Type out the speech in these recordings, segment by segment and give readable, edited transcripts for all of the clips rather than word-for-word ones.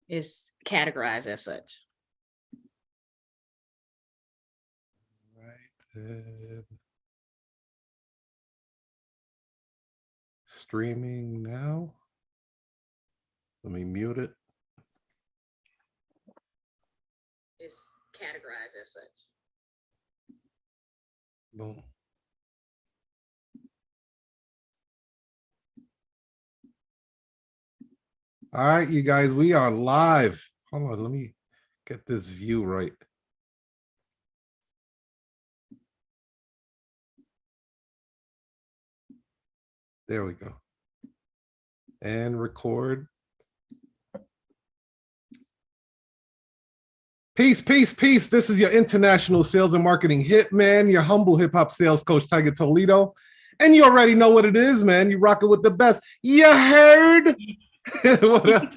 is categorized as such. Right. Streaming now. Let me mute it. It's categorized as such. Boom. All right, you guys, we are live. Hold on, let me get this view right. There we go. And record. Peace, peace, peace. This is your international sales and marketing hitman, your humble hip hop sales coach, Tiger Toledo. And you already know what it is, man. You rock it with the best. You heard? What up?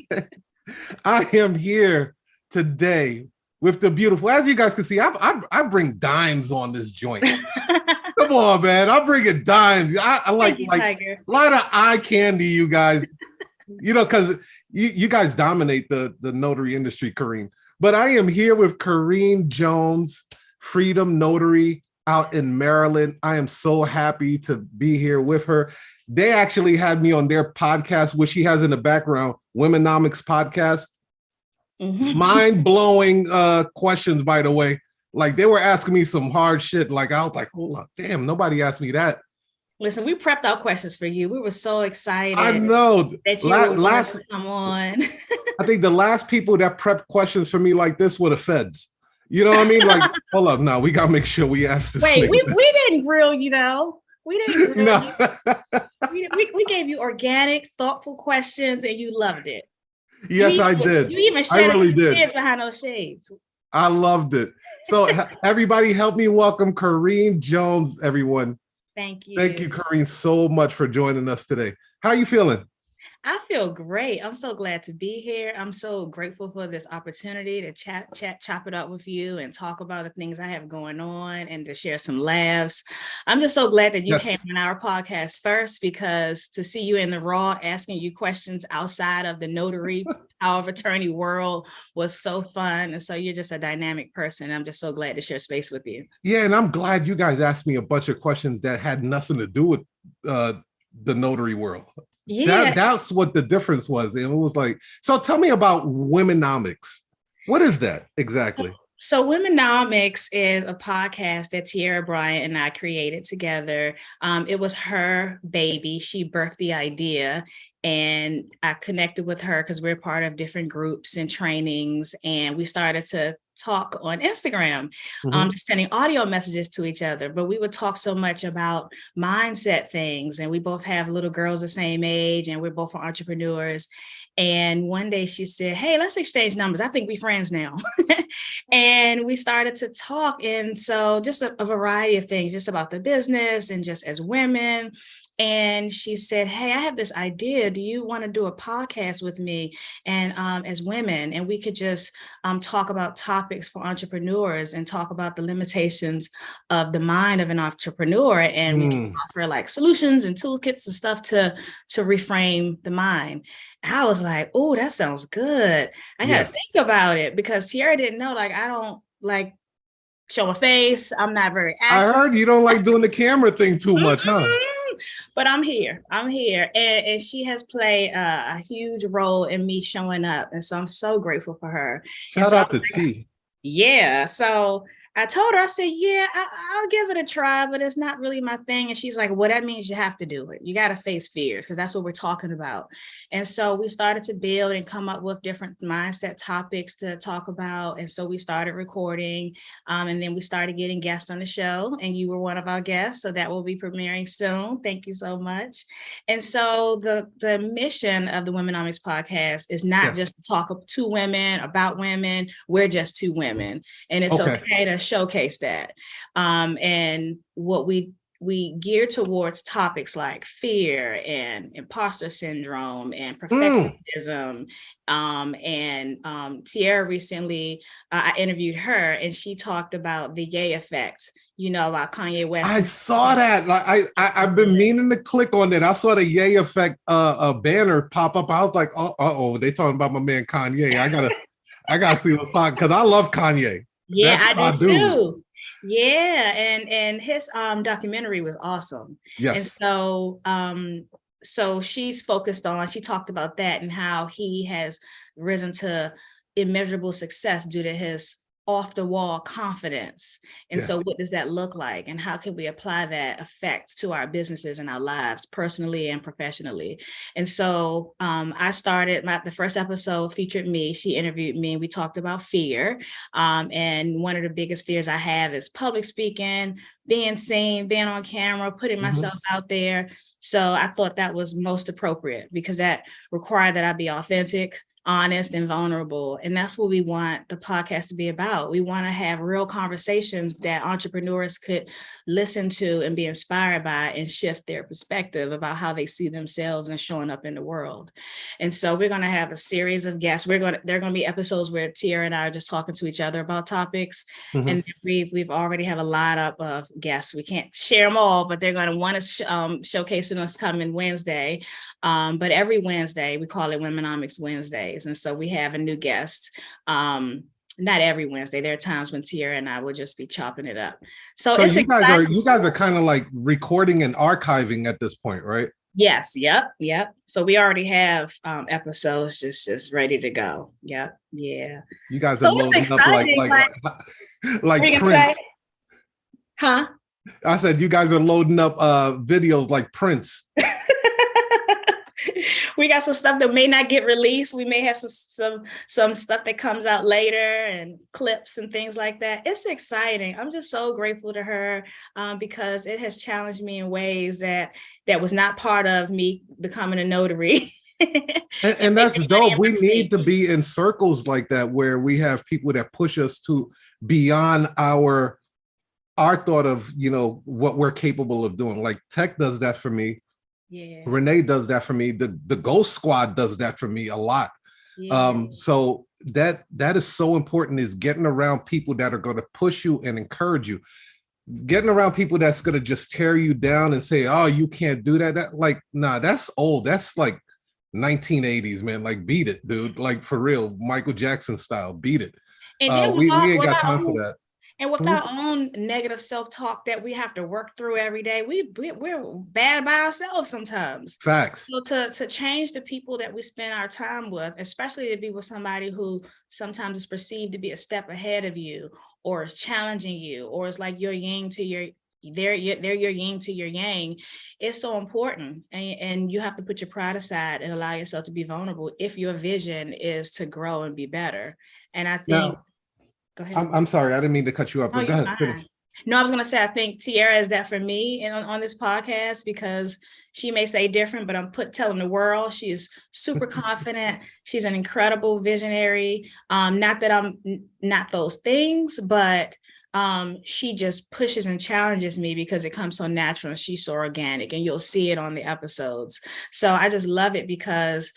I am here today with the beautiful, as you guys can see, I bring dimes on this joint. Come on, man. I'm bringing dimes. I like a lot of eye candy, you guys. You know, because you guys dominate the notary industry, Corinne. But I am here with Corinne Jones, Freedom Notary out in Maryland. I am so happy to be here with her. They actually had me on their podcast, which she has in the background, Womenomics podcast. Mm-hmm. Mind-blowing questions, by the way. Like, they were asking me some hard shit. Like, I was like, hold on, damn, nobody asked me that. Listen, we prepped our questions for you. We were so excited. I know. That you were to come on. I think the last people that prepped questions for me like this were the feds. You know what I mean? Like, hold up, now we got to make sure we ask this. Wait, we didn't grill you, though. We didn't grill you. We gave you organic, thoughtful questions, and you loved it. Yes, I did. You even I really did. Behind those shades. I loved it. So everybody help me welcome Corinne Jones, everyone. Thank you. Thank you, Corinne, so much for joining us today. How are you feeling? I feel great. I'm so glad to be here. I'm so grateful for this opportunity to chop it up with you and talk about the things I have going on and to share some laughs. I'm just so glad that you came on our podcast first, because to see you in the raw asking you questions outside of the notary power of attorney world was so fun. And so you're just a dynamic person. I'm just so glad to share space with you. Yeah, and I'm glad you guys asked me a bunch of questions that had nothing to do with the notary world. Yeah, that's what the difference was. And it was like, so tell me about Womenomics. What is that exactly? So Womenomics is a podcast that Bryant and I created together. It was her baby. She birthed the idea, and I connected with her because we're part of different groups and trainings. And we started to talk on Instagram, just sending audio messages to each other. But we would talk so much about mindset things. And we both have little girls the same age, and we're both entrepreneurs. And one day she said, hey, let's exchange numbers. I think we're friends now. And we started to talk. And so just a variety of things, just about the business and just as women. And she said, hey, I have this idea. Do you want to do a podcast with me and as women? And we could just talk about topics for entrepreneurs and talk about the limitations of the mind of an entrepreneur. And we can offer like solutions and toolkits and stuff to reframe the mind. I was like, oh, that sounds good. I got to think about it, because Tiara didn't know, like, I don't like show a face. I'm not very active. I heard you don't like doing the camera thing too much, huh? But I'm here. And she has played a huge role in me showing up. And so I'm so grateful for her. Shout out to T. Yeah. So I told her, I said, yeah, I'll give it a try, but it's not really my thing. And she's like, well, that means you have to do it. You got to face fears, because that's what we're talking about. And so we started to build and come up with different mindset topics to talk about. And so we started recording, and then we started getting guests on the show, and you were one of our guests. So that will be premiering soon. Thank you so much. And so the mission of the Womenomics podcast is not just to talk to women, about women. We're just two women, and it's okay to showcase that. And what we we gear towards topics like fear and imposter syndrome and perfectionism. Tiara recently, I interviewed her, and she talked about the yay effect, about Kanye West. I saw that. Like I've been meaning to click on that. I saw the yay effect a banner pop up. I was like, oh, they talking about my man Kanye. I gotta see what's popping, because I love Kanye. Yeah, I do too. Yeah, and his documentary was awesome. Yes. And so she's focused on, she talked about that and how he has risen to immeasurable success due to his off the wall confidence. And so what does that look like? And how can we apply that effect to our businesses and our lives, personally and professionally? And so I started, the first episode featured me. She interviewed me and we talked about fear. And one of the biggest fears I have is public speaking, being seen, being on camera, putting myself out there. So I thought that was most appropriate, because that required that I be authentic, honest, and vulnerable. And that's what we want the podcast to be about. We want to have real conversations that entrepreneurs could listen to and be inspired by, and shift their perspective about how they see themselves and showing up in the world. And so we're going to have a series of guests. There are going to be episodes where Tiara and I are just talking to each other about topics. And we've already have a lineup of guests. We can't share them all, but they're going to want to showcasing us coming Wednesday. But every Wednesday, we call it Womenomics Wednesday. And so we have a new guest. Not every Wednesday. There are times when Tiara and I will just be chopping it up. So it's you guys are kind of like recording and archiving at this point, right? Yes. Yep. So we already have episodes just ready to go. Yep. Yeah. You guys are loading up like Prince. Huh? I said you guys are loading up videos like Prince. We got some stuff that may not get released. We may have some stuff that comes out later, and clips and things like that. It's exciting. I'm just so grateful to her because it has challenged me in ways that was not part of me becoming a notary. and that's dope. We need to be in circles like that, where we have people that push us to beyond our thought of, what we're capable of doing. Like Tech does that for me. Yeah. Renee does that for me. The Ghost Squad does that for me a lot. Yeah. So that is so important, is getting around people that are going to push you and encourage you. Getting around people that's going to just tear you down and say, oh, you can't do that. Nah, that's old. That's like 1980s, man. Like, beat it, dude. Like, for real, Michael Jackson style, beat it. And we ain't got time for that. And with our own negative self-talk that we have to work through every day, we're bad by ourselves sometimes. Facts. So to change the people that we spend our time with, especially to be with somebody who sometimes is perceived to be a step ahead of you, or is challenging you, or is like your yin to your they're your yin to your yang, it's so important. And you have to put your pride aside and allow yourself to be vulnerable if your vision is to grow and be better. And I think Go ahead. I'm sorry, I didn't mean to cut you off. But go ahead, finish. No, I was going to say, I think Tiara is that for me on this podcast, because she may say different, but I'm telling the world she is super confident. She's an incredible visionary. Not that I'm not those things, but she just pushes and challenges me because it comes so natural and she's so organic, and you'll see it on the episodes. So I just love it because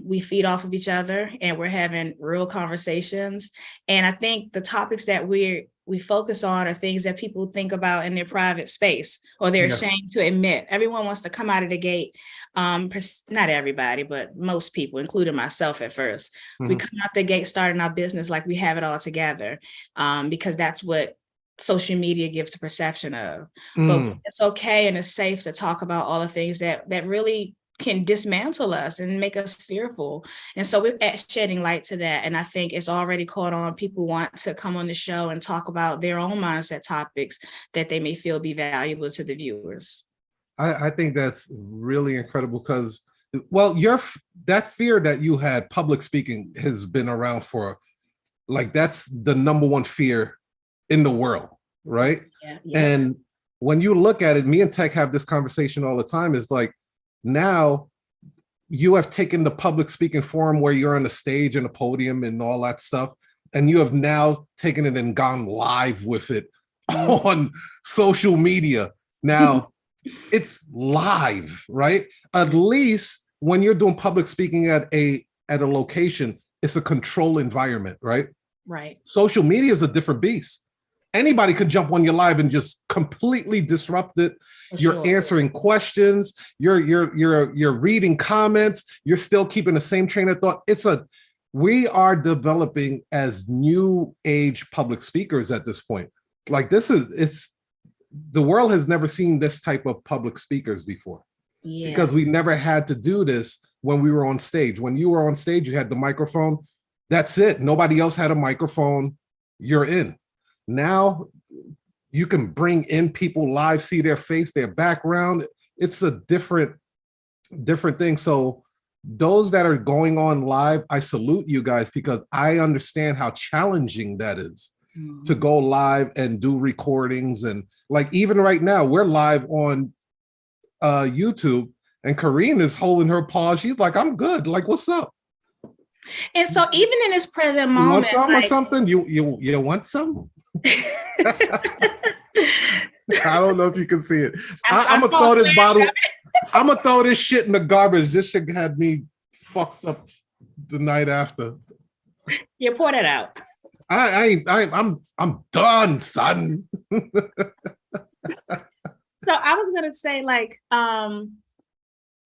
we feed off of each other and we're having real conversations. And I think the topics that we focus on are things that people think about in their private space, or they're ashamed to admit. Everyone wants to come out of the gate. Not everybody, but most people, including myself at first. We come out the gate starting our business like we have it all together, because that's what social media gives the perception of. But it's okay and it's safe to talk about all the things that really can dismantle us and make us fearful. And so we're shedding light to that. And I think it's already caught on. People want to come on the show and talk about their own mindset topics that they may feel be valuable to the viewers. I think that's really incredible because, well, that fear that you had, public speaking, has been around for, like, that's the number one fear in the world, right? Yeah. And when you look at it, me and Tech have this conversation all the time, is like, now you have taken the public speaking forum where you're on the stage and a podium and all that stuff, and you have now taken it and gone live with it on social media. Now, it's live, right? At least when you're doing public speaking at a location, it's a controlled environment, right? Right. Social media is a different beast. Anybody could jump on your live and just completely disrupt it. You're answering questions, you're reading comments, you're still keeping the same train of thought. We are developing as new age public speakers at this point. Like the world has never seen this type of public speakers before. Yeah. Because we never had to do this when we were on stage. When you were on stage, you had the microphone. That's it. Nobody else had a microphone. You're in. Now you can bring in people live, see their face, their background. It's a different thing. So those that are going on live, I salute you guys, because I understand how challenging that is to go live and do recordings. And like, even right now, we're live on YouTube, and Corinne is holding her paw. She's like, I'm good. Like, what's up? And so even in this present moment, you want some or something? You want some? I don't know if you can see it. I'm gonna throw this bottle. I'm gonna throw this shit in the garbage. This shit had me fucked up the night after. You pour it out. I'm done, son. So I was gonna say, like,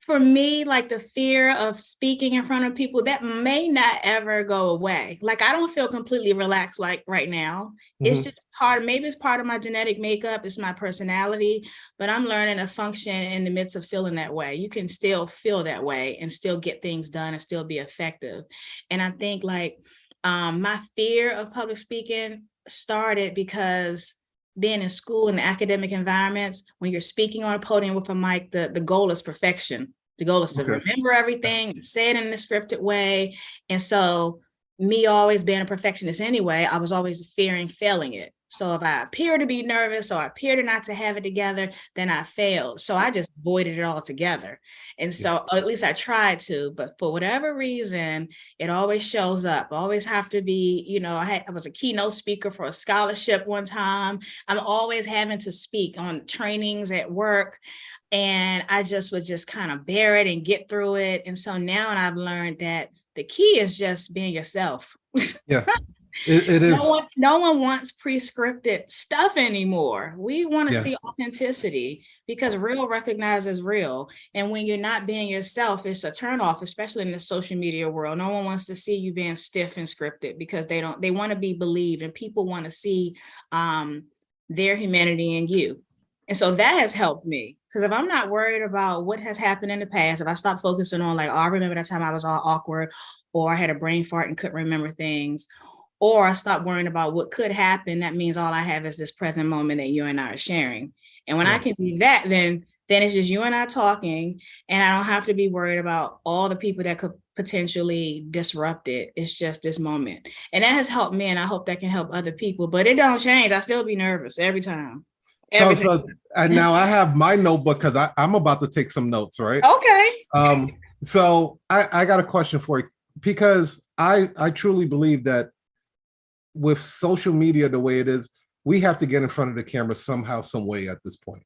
for me, like, the fear of speaking in front of people, that may not ever go away. Like, I don't feel completely relaxed like right now. It's just maybe it's part of my genetic makeup, it's my personality, but I'm learning to function in the midst of feeling that way. You can still feel that way and still get things done and still be effective. And I think, like, my fear of public speaking started because being in school and academic environments, when you're speaking on a podium with a mic, the goal is perfection. The goal is to remember everything, say it in a scripted way. And so me always being a perfectionist anyway, I was always fearing failing it. So if I appear to be nervous or I appear to not to have it together, then I failed. So I just avoided it altogether. And so, or at least I tried to, but for whatever reason, it always shows up. I always have to be, I was a keynote speaker for a scholarship one time. I'm always having to speak on trainings at work. And I just would just kind of bear it and get through it. And so now I've learned that the key is just being yourself. Yeah. It is. No one wants pre-scripted stuff anymore. We want to see authenticity, because real recognizes real. And when you're not being yourself, it's a turnoff, especially in the social media world. No one wants to see you being stiff and scripted, because they want to be believed, and people want to see their humanity in you. And so that has helped me, because if I'm not worried about what has happened in the past, if I stop focusing on, like, oh, I remember that time I was all awkward, or I had a brain fart and couldn't remember things, or I stop worrying about what could happen, that means all I have is this present moment that you and I are sharing. And when I can do that, then it's just you and I talking, and I don't have to be worried about all the people that could potentially disrupt it. It's just this moment. And that has helped me, and I hope that can help other people, but it don't change. I still be nervous every time. So and now I have my notebook, because I'm about to take some notes, right? Okay. So I got a question for you, because I truly believe that with social media the way it is, we have to get in front of the camera somehow, some way at this point.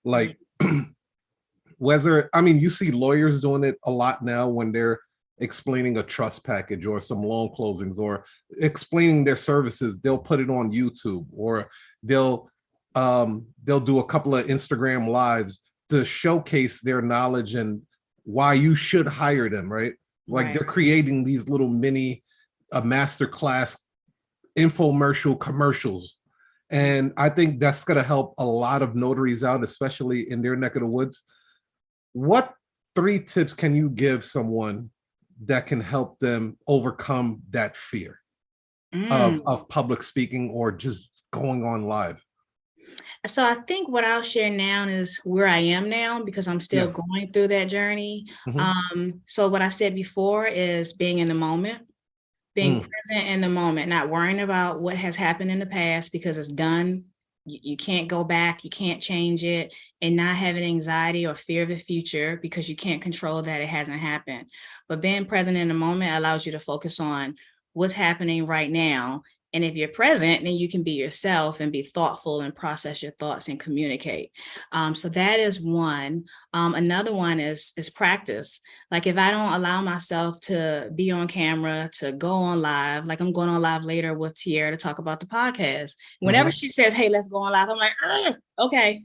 Like, you see lawyers doing it a lot now when they're explaining a trust package or some loan closings or explaining their services. They'll put it on YouTube, or they'll do a couple of Instagram lives to showcase their knowledge and why you should hire them, right? Like, they're creating these little mini masterclass infomercial commercials. And I think that's going to help a lot of notaries out, especially in their neck of the woods. What 3 tips can you give someone that can help them overcome that fear of public speaking or just going on live? So I think what I'll share now is where I am now, because I'm still going through that journey. So what I said before is being in the moment, being present in the moment, not worrying about what has happened in the past, because it's done. You can't go back, you can't change it, and not having anxiety or fear of the future because you can't control that it hasn't happened. But being present in the moment allows you to focus on what's happening right now And if you're present, then you can be yourself and be thoughtful and process your thoughts and communicate. So that is one. Another one is practice. Like if I don't allow myself to be on camera, to go on live, like I'm going on live later with Tierra to talk about the podcast. Whenever she says, hey, let's go on live, I'm like, okay,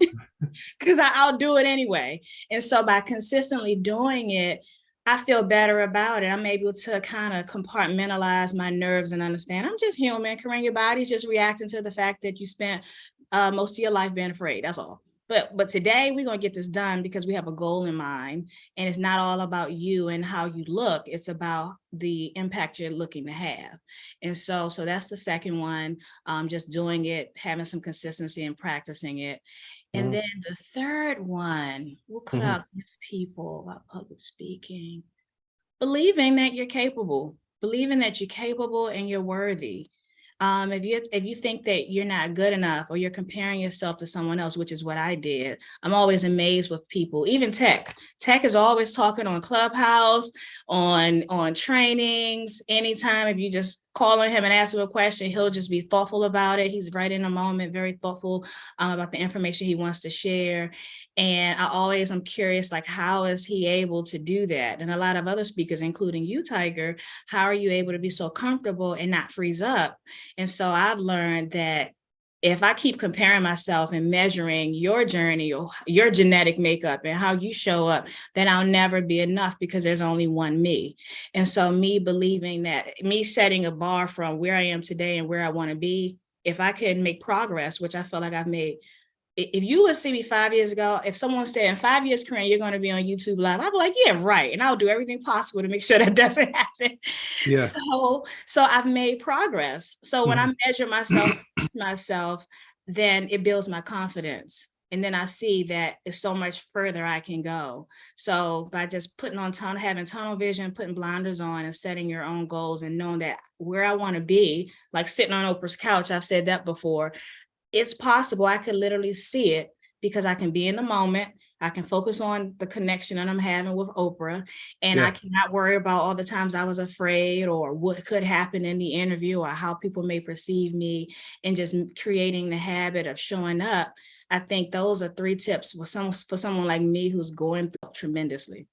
because I'll do it anyway. And so by consistently doing it, I feel better about it. I'm able to kind of compartmentalize my nerves and understand I'm just human. Corinne, your body's just reacting to the fact that you spent most of your life being afraid. That's all. But today we're going to get this done because we have a goal in mind, and it's not all about you and how you look. It's about the impact you're looking to have. And so that's the second one. Just doing it, having some consistency and practicing it. And then the third one, what could I give people about public speaking? Believing that you're capable, and you're worthy. If you think that you're not good enough or you're comparing yourself to someone else, which is what I did, I'm always amazed with people, even tech is always talking on Clubhouse, on trainings. Anytime, if you just call on him and ask him a question, he'll just be thoughtful about it. He's right in the moment, very thoughtful about the information he wants to share. And I'm curious, like, how is he able to do that? And a lot of other speakers, including you, Tiger, how are you able to be so comfortable and not freeze up? And so I've learned that if I keep comparing myself and measuring your journey or your genetic makeup and how you show up, then I'll never be enough because there's only one me. And so me believing that, me setting a bar from where I am today and where I want to be, if I can make progress, which I feel like I've made. If you would see me 5 years ago, if someone said in 5 years, Corinne, you're going to be on YouTube Live, I'd be like, yeah, right. And I'll do everything possible to make sure that doesn't happen. Yeah. So I've made progress. So when I measure myself, then it builds my confidence. And then I see that it's so much further I can go. So by just having tunnel vision, putting blinders on and setting your own goals and knowing that where I want to be, like sitting on Oprah's couch, I've said that before. It's possible. I could literally see it because I can be in the moment. I can focus on the connection that I'm having with Oprah, and I cannot worry about all the times I was afraid or what could happen in the interview or how people may perceive me, and just creating the habit of showing up. I think those are 3 tips for someone like me who's going through tremendously.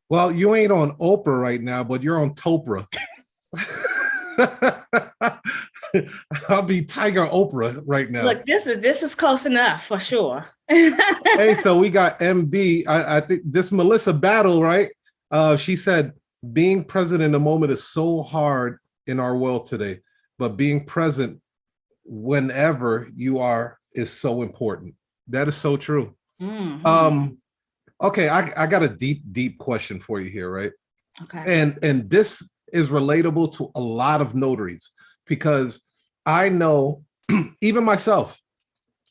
Well, you ain't on Oprah right now, but you're on Topra. I'll be Tiger Oprah right now. Look, this is close enough for sure. Hey, so we got MB. I think this Melissa Battle, right? She said, being present in the moment is so hard in our world today, but being present whenever you are is so important. That is so true. Okay, I got a deep question for you here, right? Okay. And this is relatable to a lot of notaries, because I know even myself,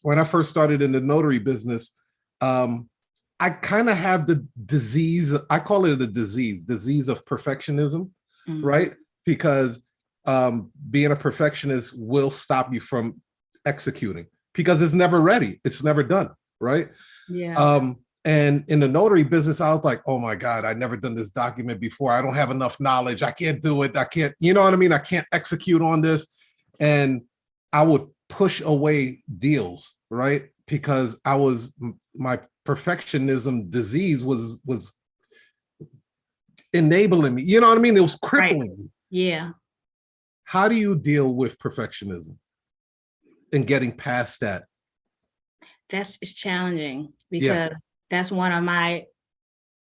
when I first started in the notary business, I kind of have the disease, I call it a disease of perfectionism, right? Because being a perfectionist will stop you from executing because it's never ready. It's never done, right? Yeah. And in the notary business, I was like, oh my God, I've never done this document before. I don't have enough knowledge. I can't do it. I can't, you know what I mean? I can't execute on this. And I would push away deals, right? Because my perfectionism disease was enabling me. You know what I mean? It was crippling me. Yeah. How do you deal with perfectionism and getting past that? It's challenging because that's one of my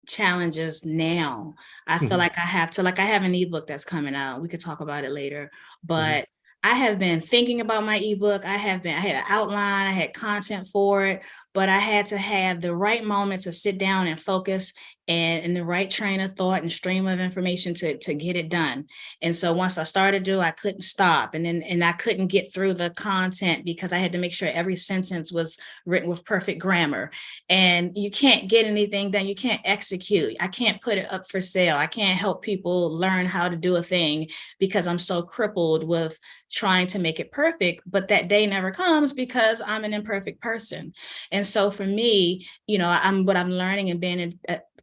challenges now. I feel like I have an ebook that's coming out. We could talk about it later, but I have been thinking about my ebook. I had an outline, I had content for it, but I had to have the right moment to sit down and focus and the right train of thought and stream of information to get it done. And so once I started to, I couldn't stop. And I couldn't get through the content because I had to make sure every sentence was written with perfect grammar. And you can't get anything done. You can't execute. I can't put it up for sale. I can't help people learn how to do a thing because I'm so crippled with trying to make it perfect. But that day never comes because I'm an imperfect person. And so for me, what I'm learning and being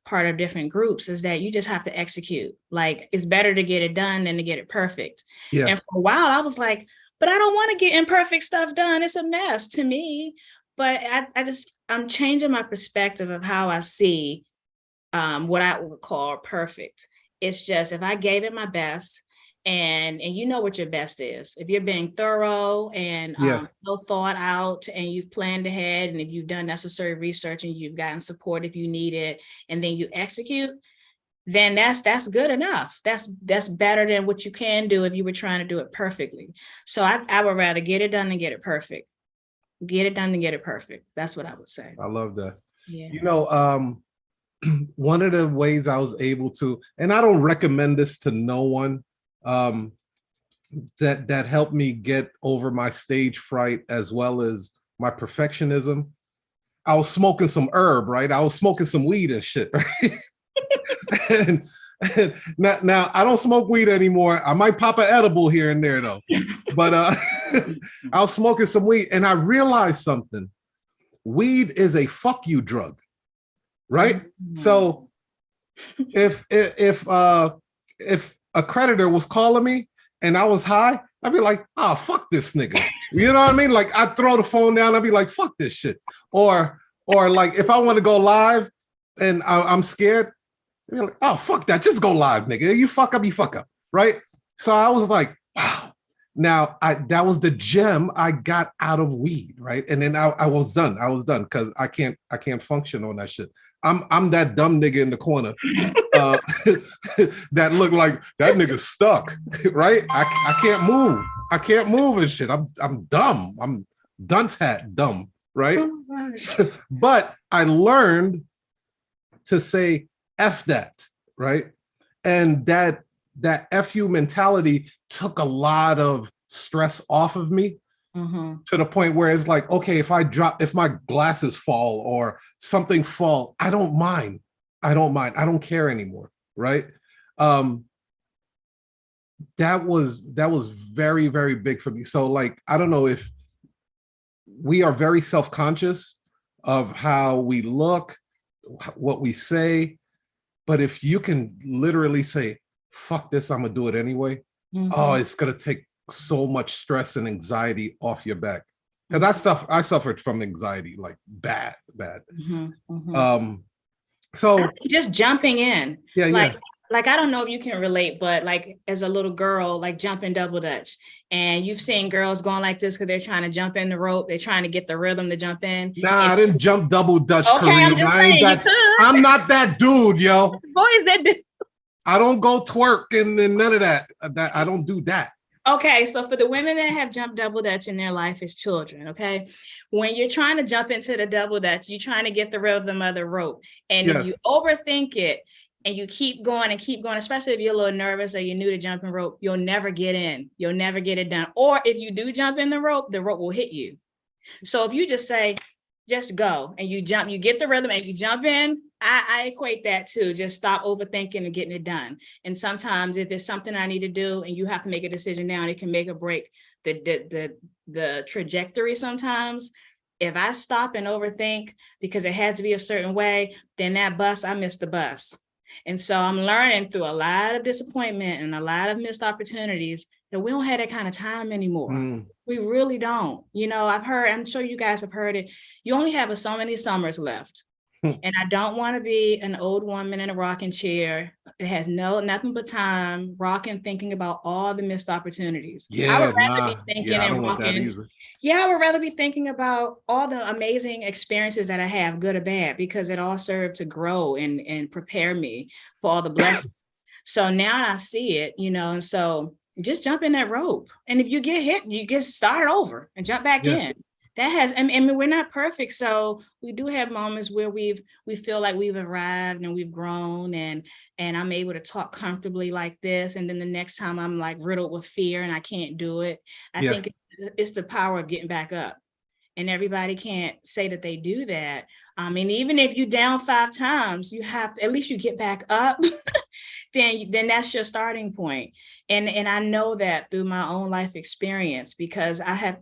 part of different groups is that you just have to execute. Like, it's better to get it done than to get it perfect. Yeah. And for a while I was like, but I don't want to get imperfect stuff done. It's a mess to me. But I'm changing my perspective of how I see what I would call perfect. It's just, if I gave it my best, and you know what your best is, if you're being thorough and well thought out, and you've planned ahead, and if you've done necessary research, and you've gotten support if you need it, and then you execute, then that's good enough. That's better than what you can do if you were trying to do it perfectly. So I would rather get it done than get it perfect. Get it done and get it perfect. That's what I would say. I love that. Yeah. You know, one of the ways I was able to, and I don't recommend this to no one, that helped me get over my stage fright as well as my perfectionism. I was smoking some herb, right? I was smoking some weed and shit, right? and now I don't smoke weed anymore. I might pop an edible here and there though, but I was smoking some weed, and I realized something. Weed is a fuck you drug, right? So if a creditor was calling me and I was high, I'd be like, oh, fuck this nigga. You know what I mean? Like, I'd throw the phone down. I'd be like, fuck this shit. Or like, if I want to go live and I'm scared, I'd be like, oh, fuck that. Just go live, nigga. You fuck up, you fuck up. Right? So I was like, wow. Now, that was the gem I got out of weed, right? And then I was done. I was done because I can't function on that shit. I'm that dumb nigga in the corner that look like that nigga stuck, right? I can't move. I can't move and shit. I'm dumb. I'm dunce hat dumb, right? Oh, but I learned to say F that, right? And that FU mentality took a lot of stress off of me. To the point where it's like, okay, if my glasses fall or something fall, I don't mind. I don't care anymore, right? That was very, very big for me. So like, I don't know if we are very self-conscious of how we look, what we say, but if you can literally say, fuck this, I'm gonna do it anyway. Oh, it's gonna take so much stress and anxiety off your back. Because I suffered from anxiety, like bad. So just jumping in. Yeah. Like, I don't know if you can relate, but like, as a little girl, like jumping double dutch, and you've seen girls going like this because they're trying to jump in the rope. They're trying to get the rhythm to jump in. I didn't jump double dutch, okay, Corinne. I'm just saying, I'm not that dude, yo. Boys that do. I don't go twerk and none of that. I don't do that. Okay, so for the women that have jumped double dutch in their life as children, okay, when you're trying to jump into the double dutch, you're trying to get the rhythm of the rope. And if you overthink it and you keep going, especially if you're a little nervous or you're new to jumping rope, you'll never get in. You'll never get it done. Or if you do jump in the rope will hit you. So if you just say, just go, and you jump, you get the rhythm and you jump in, I equate that to just stop overthinking and getting it done. And sometimes if it's something I need to do and you have to make a decision now, and it can make or break the trajectory sometimes. If I stop and overthink because it had to be a certain way, then I missed the bus. And so I'm learning through a lot of disappointment and a lot of missed opportunities that we don't have that kind of time anymore. We really don't. You know, I'm sure you guys have heard it. You only have so many summers left. And I don't want to be an old woman in a rocking chair that has nothing but time rocking, thinking about all the missed opportunities. I would rather be thinking and rocking. Yeah, I would rather be thinking about all the amazing experiences that I have, good or bad, because it all served to grow and prepare me for all the blessings. So now I see it, you know, and so just jump in that rope. And if you get hit, you get started over and jump back in. And we're not perfect. So we do have moments where we feel like we've arrived and we've grown and I'm able to talk comfortably like this. And then the next time I'm like riddled with fear and I can't do it. I think it's the power of getting back up. And everybody can't say that they do that. I mean, even if you're down 5 times, you have, at least you get back up, then that's your starting point. And I know that through my own life experience, because I have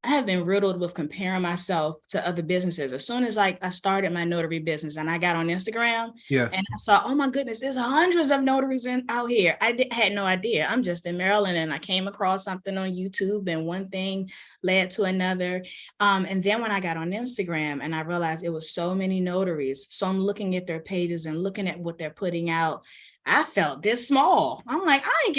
I have been riddled with comparing myself to other businesses. As soon as I started my notary business and I got on Instagram, Yeah. and I saw, oh my goodness, there's hundreds of notaries out here. Had no idea. I'm just in Maryland, and I came across something on YouTube, and one thing led to another. And then when I got on Instagram and I realized it was so many notaries, so I'm looking at their pages and looking at what they're putting out, I felt this small. I'm like, I'm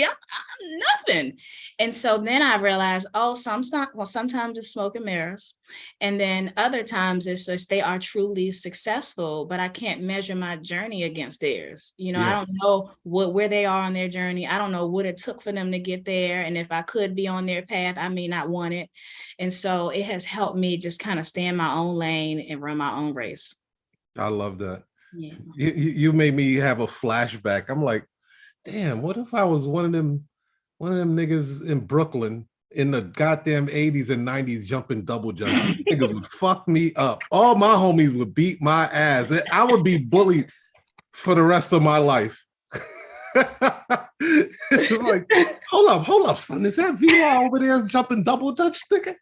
nothing. And so then I realized, oh, sometimes it's smoke and mirrors. And then other times it's just they are truly successful, but I can't measure my journey against theirs. I don't know where they are on their journey. I don't know what it took for them to get there. And if I could be on their path, I may not want it. And so it has helped me just kind of stay in my own lane and run my own race. I love that. Yeah. You made me have a flashback. I'm like, damn, what if I was one of them niggas in Brooklyn in the goddamn 80s and 90s jumping double jump? Niggas would fuck me up. All my homies would beat my ass. I would be bullied for the rest of my life. It's like, hold up, son. Is that VR over there jumping double dutch, nigga?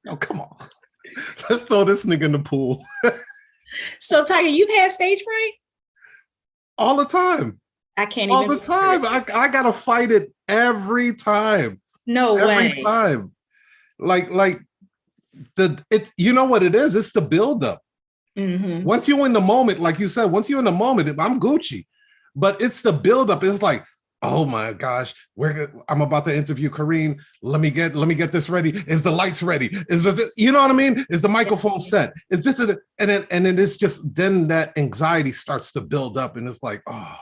Oh, come on. Let's throw this nigga in the pool. So Tiger, you've had stage fright? All the time. I can't all even. the time. I gotta fight it every time. No way. Every time. Like you know what it is? It's the buildup. Mm-hmm. Once you're in the moment, like you said, once you're in the moment, I'm Gucci. But it's the buildup. It's like, oh my gosh, I'm about to interview Corinne. Let me get this ready. Is the lights ready? You know what I mean? Is the microphone set? It's just and then it's just then that anxiety starts to build up, and it's like, oh.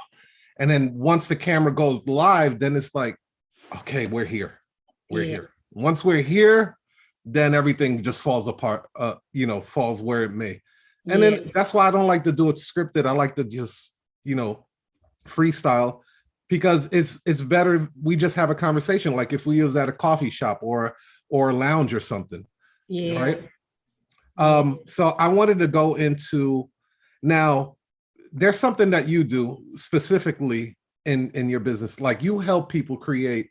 And then once the camera goes live, then it's like, okay, we're here. We're here. Once we're here, then everything just falls apart. Falls where it may. And then that's why I don't like to do it scripted. I like to just freestyle. Because it's better we just have a conversation, like if we was at a coffee shop or a lounge or something. Yeah. Right. So I wanted to go into now. There's something that you do specifically in your business, like you help people create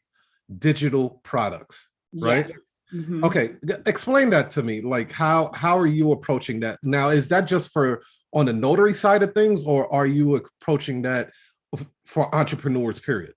digital products, right? Yes. Mm-hmm. Okay, explain that to me. Like how are you approaching that now? Is that just for on the notary side of things, or are you approaching that for entrepreneurs, period?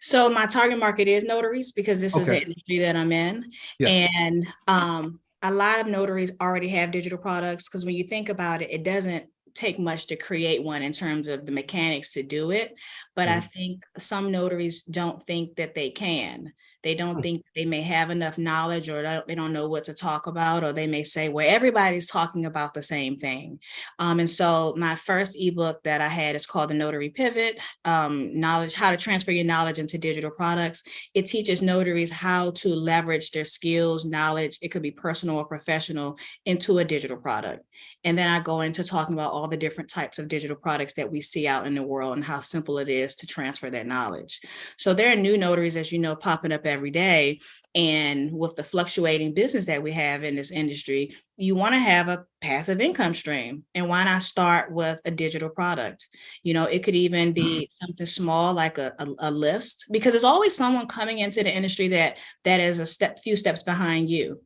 So my target market is notaries, because this is the industry that I'm in. Yes. And a lot of notaries already have digital products, because when you think about it, it doesn't take much to create one in terms of the mechanics to do it. But I think some notaries don't think that they can. They don't think they may have enough knowledge, or they don't know what to talk about, or they may say, well, everybody's talking about the same thing. And so my first ebook that I had is called The Notary Pivot, Knowledge, How to Transfer Your Knowledge into Digital Products. It teaches notaries how to leverage their skills, knowledge, it could be personal or professional, into a digital product. And then I go into talking about all the different types of digital products that we see out in the world and how simple it is to transfer that knowledge. So there are new notaries, as you know, popping up every day. And with the fluctuating business that we have in this industry, you want to have a passive income stream. And why not start with a digital product? It could even be something small, like a list, because there's always someone coming into the industry that is a few steps behind you.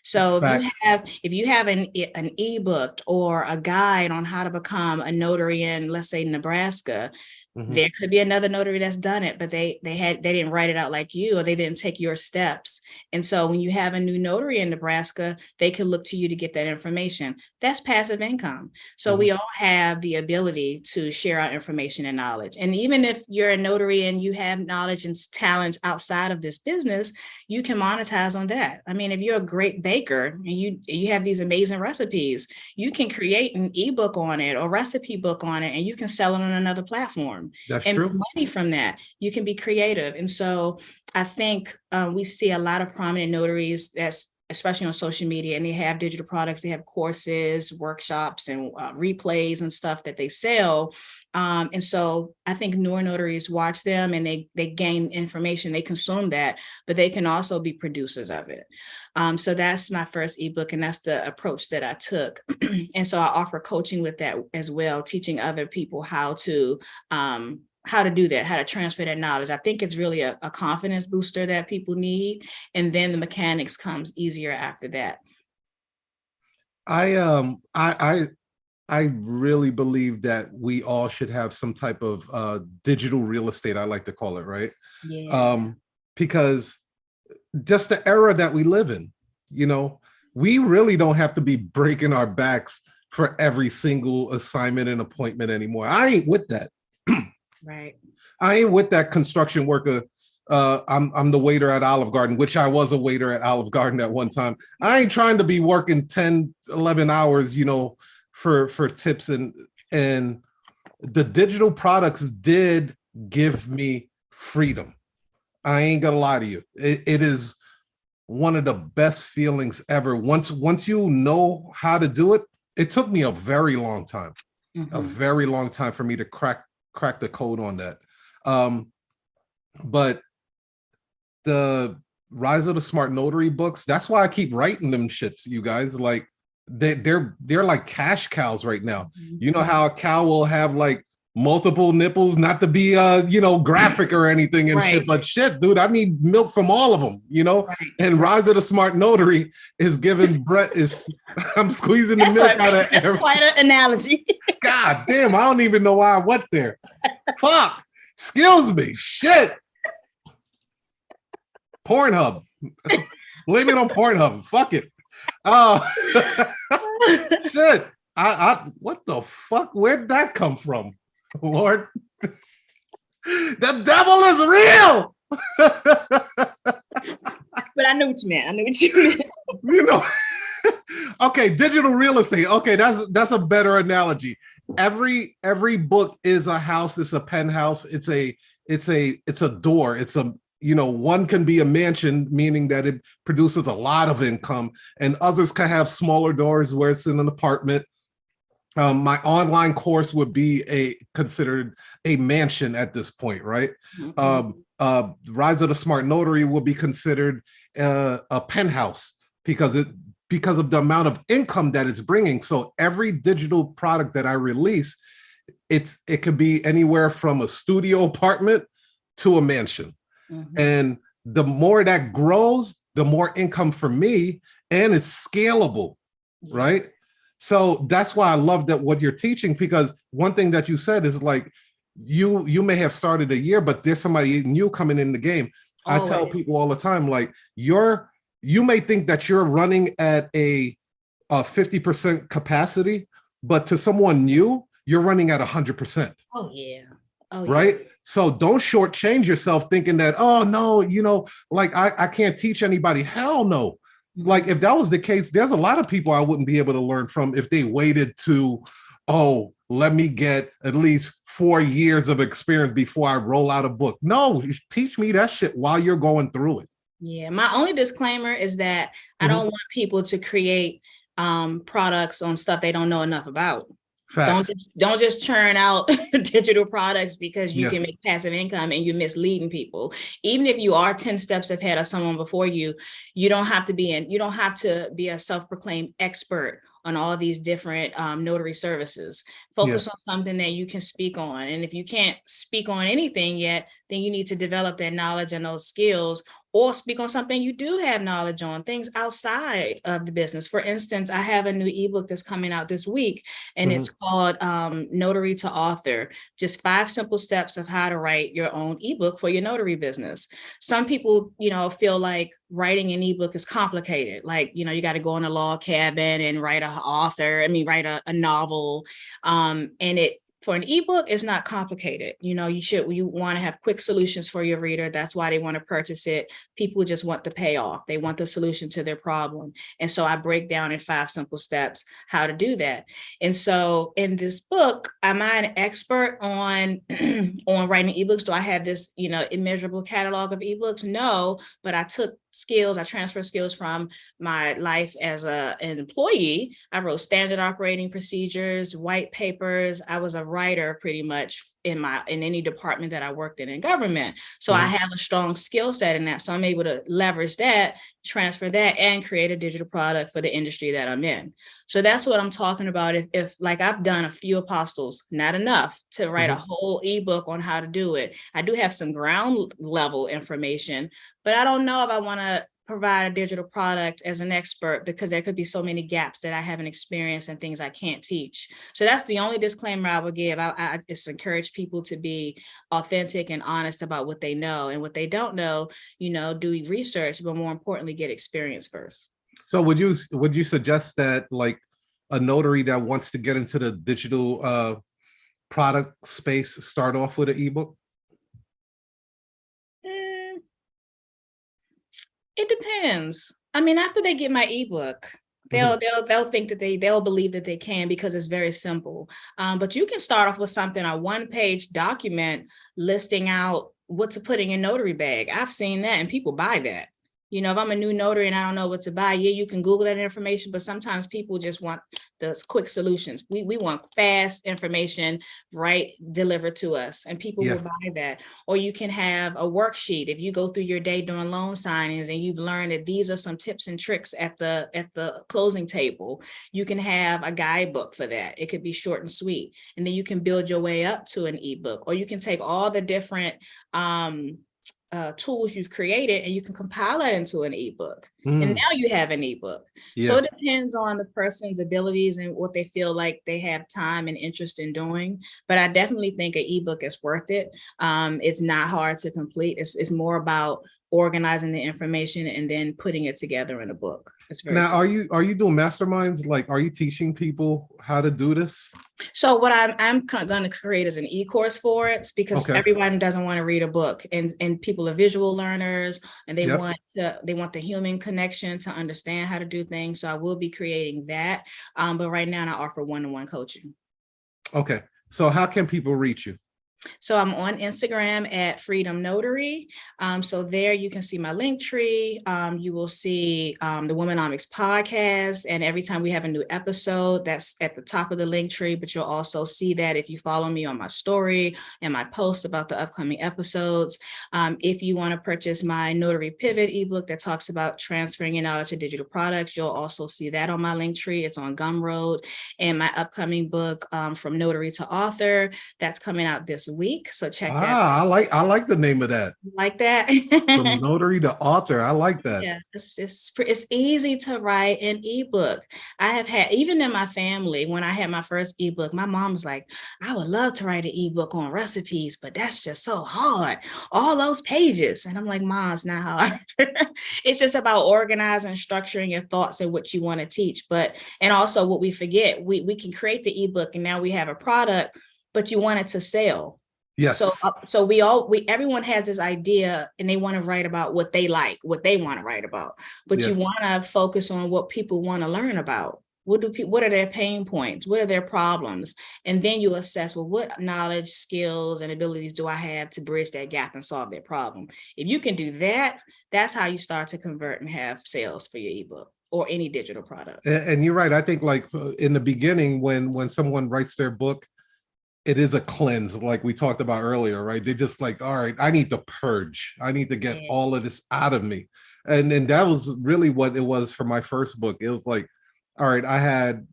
So if you have an ebook or a guide on how to become a notary in, let's say, Nebraska, there could be another notary that's done it, but they didn't write it out like you, or they didn't take your steps. And so when you have a new notary in Nebraska, they could look to you to get that information. That's passive income. So we all have the ability to share our information and knowledge. And even if you're a notary and you have knowledge and talents outside of this business, you can monetize on that. I mean, if you're a great baker and you have these amazing recipes, you can create an ebook on it or recipe book on it, and you can sell it on another platform. That's and true. Make money from that. You can be creative. And so I think we see a lot of prominent notaries, especially on social media, and they have digital products. They have courses, workshops, and replays and stuff that they sell. And so I think newer notaries watch them and they gain information, they consume that, but they can also be producers of it. So that's my first ebook, and that's the approach that I took. And so I offer coaching with that as well, teaching other people how to how to do that, how to transfer that knowledge. I think it's really a confidence booster that people need. And then the mechanics comes easier after that. I really believe that we all should have some type of digital real estate, I like to call it, right? Yeah. Because just the era that we live in, we really don't have to be breaking our backs for every single assignment and appointment anymore. I ain't with that. Right. I ain't with that construction worker. I'm the waiter at Olive Garden, which I was a waiter at Olive Garden at one time. I ain't trying to be working 10, 11 hours, for tips, and the digital products did give me freedom. I ain't gonna lie to you. It is one of the best feelings ever. Once you know how to do it, it took me a very long time, a very long time for me to crack the code on that. But the Rise of the Smart Notary books, that's why I keep writing them shits, you guys. Like they're like cash cows right now. You know how a cow will have like multiple nipples, not to be graphic or anything and right. Shit, but shit, dude, I need milk from all of them, Right. And Rise of the Smart Notary is giving I'm squeezing the milk out of every. Quite an analogy. God damn, I don't even know why I went there. Fuck, excuse me, shit. Pornhub. Blame it on Pornhub. Fuck it. Shit. What the fuck? Where'd that come from? Lord. The devil is real. But I know what you meant. Okay, digital real estate. Okay, that's a better analogy. Every book is a house, it's a penthouse, it's a door, it's a one can be a mansion, meaning that it produces a lot of income, and others can have smaller doors where it's in an apartment. My online course would be considered a mansion at this point, right? Rise of the Smart Notary will be considered a penthouse because of the amount of income that it's bringing. So every digital product that I release, it could be anywhere from a studio apartment to a mansion. And the more that grows, the more income for me, and it's scalable, right? So that's why I love that what you're teaching, because one thing that you said is like, you may have started a year, but there's somebody new coming in the game. Always. I tell people all the time, like you may think that you're running at a 50% capacity, but to someone new, you're running at 100%. Oh yeah. Right? So don't shortchange yourself thinking that, oh no, like I can't teach anybody. Hell no. Like if that was the case, there's a lot of people I wouldn't be able to learn from if they waited to, let me get at least 4 years of experience before I roll out a book. No, teach me that shit while you're going through it. Yeah. My only disclaimer is that I don't want people to create products on stuff they don't know enough about. Don't just churn out digital products because you can make passive income and you're misleading people. Even if you are 10 steps ahead of someone before you, you don't have to be a self-proclaimed expert on all these different notary services. Focus on something that you can speak on. And if you can't speak on anything yet, then you need to develop that knowledge and those skills, or speak on something you do have knowledge on, things outside of the business. For instance, I have a new ebook that's coming out this week, and it's called Notary to Author, just 5 simple steps of how to write your own ebook for your notary business. Some people, feel like writing an ebook is complicated. Like, you got to go in a log cabin and write a novel. For an ebook, it's not complicated. You want to have quick solutions for your reader. That's why they want to purchase it. People just want the payoff. They want the solution to their problem. And so I break down in 5 simple steps how to do that. And so in this book, am I an expert on writing ebooks? Do I have this, immeasurable catalog of ebooks? No, but I transfer skills from my life as an employee. I wrote standard operating procedures, white papers. I was a writer pretty much in any department that I worked in government. So I have a strong skill set in that. So I'm able to leverage that, transfer that, and create a digital product for the industry that I'm in. So that's what I'm talking about. If like I've done a few apostles, not enough to write a whole ebook on how to do it. I do have some ground level information, but I don't know if I want to provide a digital product as an expert, because there could be so many gaps that I haven't experienced and things I can't teach. So that's the only disclaimer I would give. I just encourage people to be authentic and honest about what they know, and what they don't know, do research, but more importantly, get experience first. So would you suggest that like a notary that wants to get into the digital product space start off with an ebook? It depends. I mean, after they get my ebook, they'll think that they'll believe that they can, because it's very simple. But you can start off with something, a one-page document listing out what to put in your notary bag. I've seen that, and people buy that. If I'm a new notary and I don't know what to buy, you can Google that information, but sometimes people just want the quick solutions. We want fast information, right, delivered to us, and people will buy that. Or you can have a worksheet. If you go through your day doing loan signings and you've learned that these are some tips and tricks at the closing table, you can have a guidebook for that. It could be short and sweet, and then you can build your way up to an ebook. Or you can take all the different tools you've created and you can compile that into an ebook. And now you have an ebook. So it depends on the person's abilities and what they feel like they have time and interest in doing. But I definitely think an ebook is worth it. It's not hard to complete. It's more about organizing the information and then putting it together in a book. It's very now, simple. are you doing masterminds? Like, are you teaching people how to do this? So what I'm going to create is an e-course for it, because everyone doesn't want to read a book, and people are visual learners, and they want the human connection to understand how to do things. So I will be creating that. But right now I offer one-on-one coaching. Okay. So how can people reach you? So I'm on Instagram at Freedom Notary. So there you can see my link tree. You will see the Womanomics podcast. And every time we have a new episode, that's at the top of the link tree. But you'll also see that if you follow me on my story and my posts about the upcoming episodes. If you want to purchase my Notary Pivot ebook that talks about transferring your knowledge to digital products, you'll also see that on my link tree. It's on Gumroad. And my upcoming book, From Notary to Author, that's coming out this week. So check that out. I like the name of that. Like that. From notary to author. I like that. Yeah, it's easy to write an ebook. I have had, even in my family, when I had my first ebook, my mom was like, I would love to write an ebook on recipes, but that's just so hard. All those pages. And I'm like, Mom, it's not hard. It's just about organizing, structuring your thoughts and what you want to teach. And also what we forget, we can create the ebook and now we have a product, but you want it to sell. Yes. So everyone has this idea and they want to write about what they like, what they want to write about, but you want to focus on what people want to learn about. What are their pain points? What are their problems? And then you assess, well, what knowledge, skills, and abilities do I have to bridge that gap and solve their problem? If you can do that, that's how you start to convert and have sales for your ebook or any digital product. And you're right. I think like in the beginning, when someone writes their book, it is a cleanse, like we talked about earlier, right? They're just like, all right, I need to purge. I need to get all of this out of me. And that was really what it was for my first book. It was like, all right, I had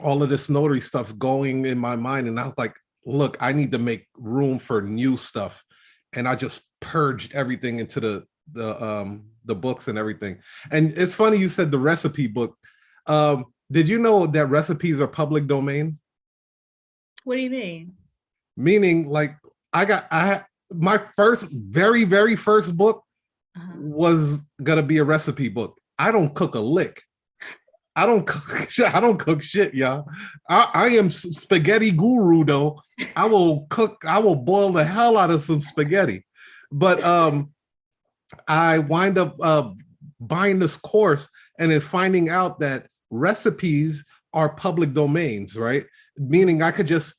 all of this notary stuff going in my mind. And I was like, look, I need to make room for new stuff. And I just purged everything into the books and everything. And it's funny you said the recipe book. Did you know that recipes are public domain? What do you mean? Meaning, like, my very, very first book was gonna be a recipe book. I don't cook a lick. I don't cook shit, y'all. I am spaghetti guru though. I will boil the hell out of some spaghetti. But I wind up buying this course and then finding out that recipes are public domains, right? Meaning I could just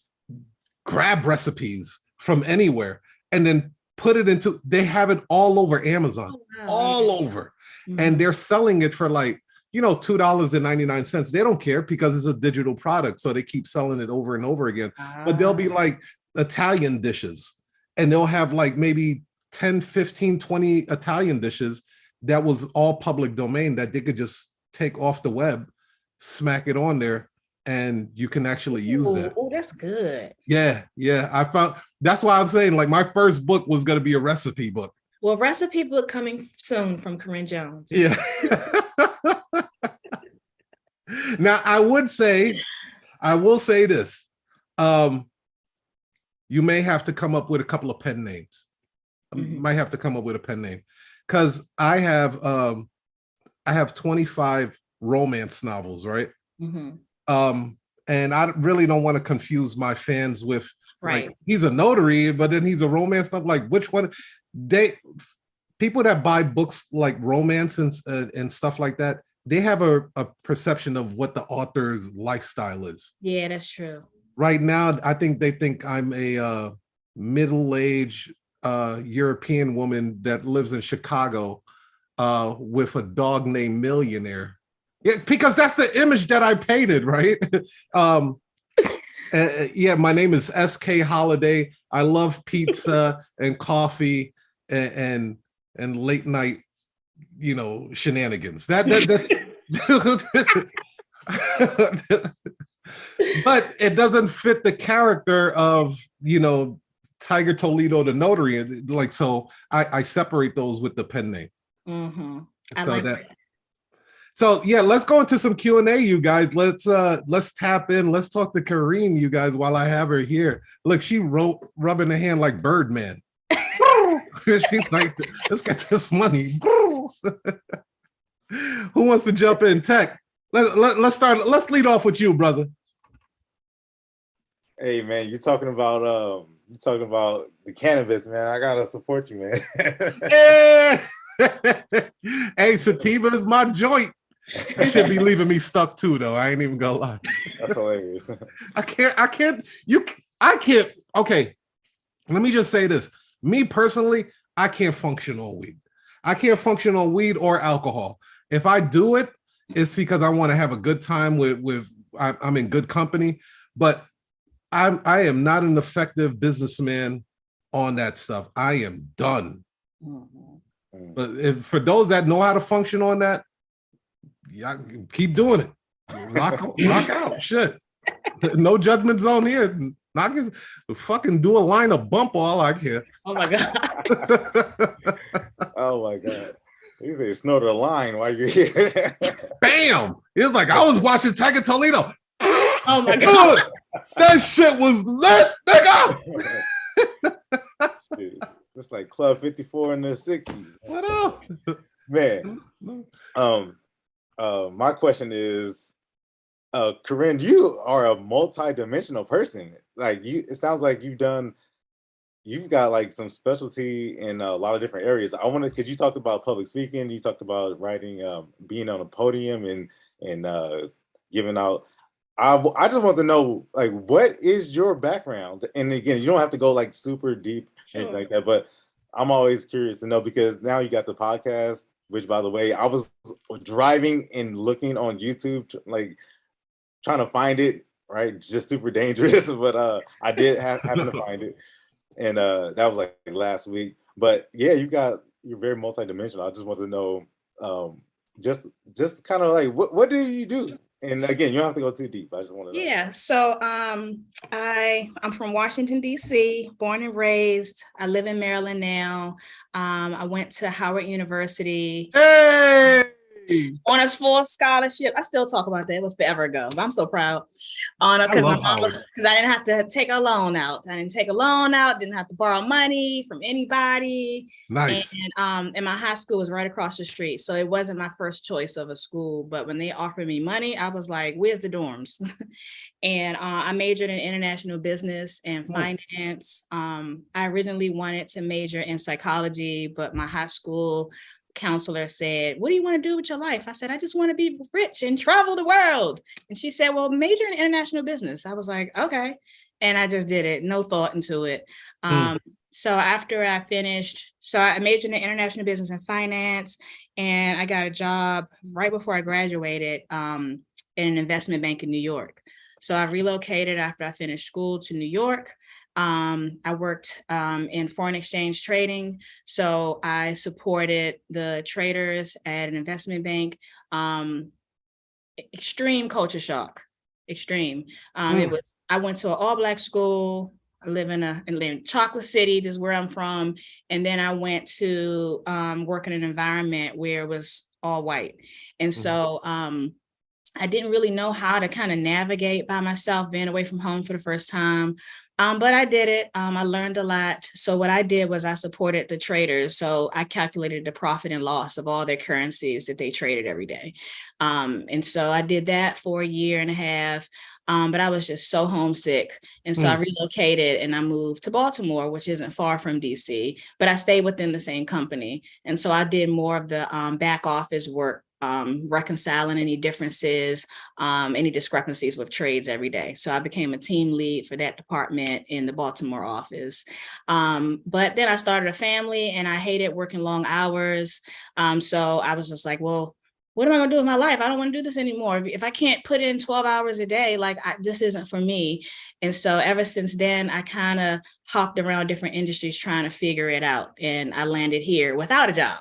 grab recipes from anywhere and then put it into, they have it all over Amazon, all over. Mm-hmm. And they're selling it for like, $2.99. They don't care because it's a digital product. So they keep selling it over and over again. But they'll be like, Italian dishes, and they'll have like maybe 10, 15, 20 Italian dishes that was all public domain that they could just take off the web, smack it on there, and you can actually use that. Oh, that's good. Yeah. I found, that's why I'm saying like my first book was going to be a recipe book. Well, recipe book coming soon from Corinne Jones. Yeah. Now I will say this. You may have to come up with a couple of pen names. Might have to come up with a pen name, because I have 25 romance novels, right? And I really don't want to confuse my fans with, right, like, he's a notary, but then he's a romance stuff. Like, which one? People that buy books like romance and stuff like that, they have a perception of what the author's lifestyle is. Yeah, that's true. Right now, I think they think I'm a middle-aged European woman that lives in Chicago with a dog named Millionaire. Yeah, because that's the image that I painted, right? Yeah, my name is SK Holiday. I love pizza and coffee and late night, shenanigans. That's but it doesn't fit the character of, Tiger Toledo, the notary. Like, so I separate those with the pen name. I like that. So yeah, let's go into some Q&A, you guys. Let's tap in. Let's talk to Corinne, you guys, while I have her here. Look, she rubbing her hand like Birdman. She's like, let's get this money. Who wants to jump in? Tech. Let's start. Let's lead off with you, brother. Hey man, you're talking about the cannabis, man. I gotta support you, man. Hey, sativa is my joint. You should be leaving me stuck too, though. I ain't even gonna lie. That's hilarious. I can't. Okay, let me just say this. Me personally, I can't function on weed. I can't function on weed or alcohol. If I do it, it's because I want to have a good time I'm in good company, but I am not an effective businessman on that stuff. I am done. But for those that know how to function on that, yeah, keep doing it. Rock out. Shit. No judgment zone here. Fucking do a line of bump all I care. Oh my God. Oh my God. You say snorted a line while you're here. Bam! It was like I was watching Tiger Toledo. Oh my God. That shit was lit, nigga. It's like Club 54 in the 60s. What up? Man. My question is, Corinne, you are a multi-dimensional person. Like it sounds like you've got like some specialty in a lot of different areas. Because you talked about public speaking, you talked about writing, being on a podium and giving out. I just want to know, like, what is your background? And again, you don't have to go like super deep, anything like that, but I'm always curious to know, because now you got the podcast, which, by the way, I was driving and looking on YouTube, like trying to find it, right? Just super dangerous, but I did happen to find it. And that was like last week. But yeah, you're very multidimensional. I just want to know, just kind of like, what do you do? And again, you don't have to go too deep. I just want to know. Yeah. So I'm from Washington, D.C., born and raised. I live in Maryland now. I went to Howard University. Hey! On a full scholarship. I still talk about that. It was forever ago, but I'm so proud. Because I didn't have to take a loan out. Didn't have to borrow money from anybody. Nice. And my high school was right across the street. So it wasn't my first choice of a school. But when they offered me money, I was like, where's the dorms? And I majored in international business and finance. I originally wanted to major in psychology, but my high school counselor said, what do you want to do with your life? I said, I just want to be rich and travel the world. And she said, well, major in international business. I was like, okay. And I just did it. No thought into it. So after I finished, I majored in international business and finance, and I got a job right before I graduated in an investment bank in New York. So I relocated after I finished school to New York. I worked in foreign exchange trading. So I supported the traders at an investment bank. Extreme culture shock, extreme. It was, I went to an all Black school. I live in Chocolate City, this is where I'm from. And then I went to work in an environment where it was all white. And so I didn't really know how to kind of navigate by myself, being away from home for the first time. But I did it. I learned a lot. So what I did was I supported the traders. So I calculated the profit and loss of all their currencies that they traded every day. And so I did that for a year and a half. But I was just so homesick. And so I relocated and I moved to Baltimore, which isn't far from DC, but I stayed within the same company. And so I did more of the back office work, reconciling any differences, any discrepancies with trades every day. So I became a team lead for that department in the Baltimore office. But then I started a family and I hated working long hours. So I was just like, well, what am I gonna do with my life? I don't want to do this anymore. If I can't put in 12 hours a day, like this isn't for me. And so ever since then, I kind of hopped around different industries trying to figure it out. And I landed here without a job.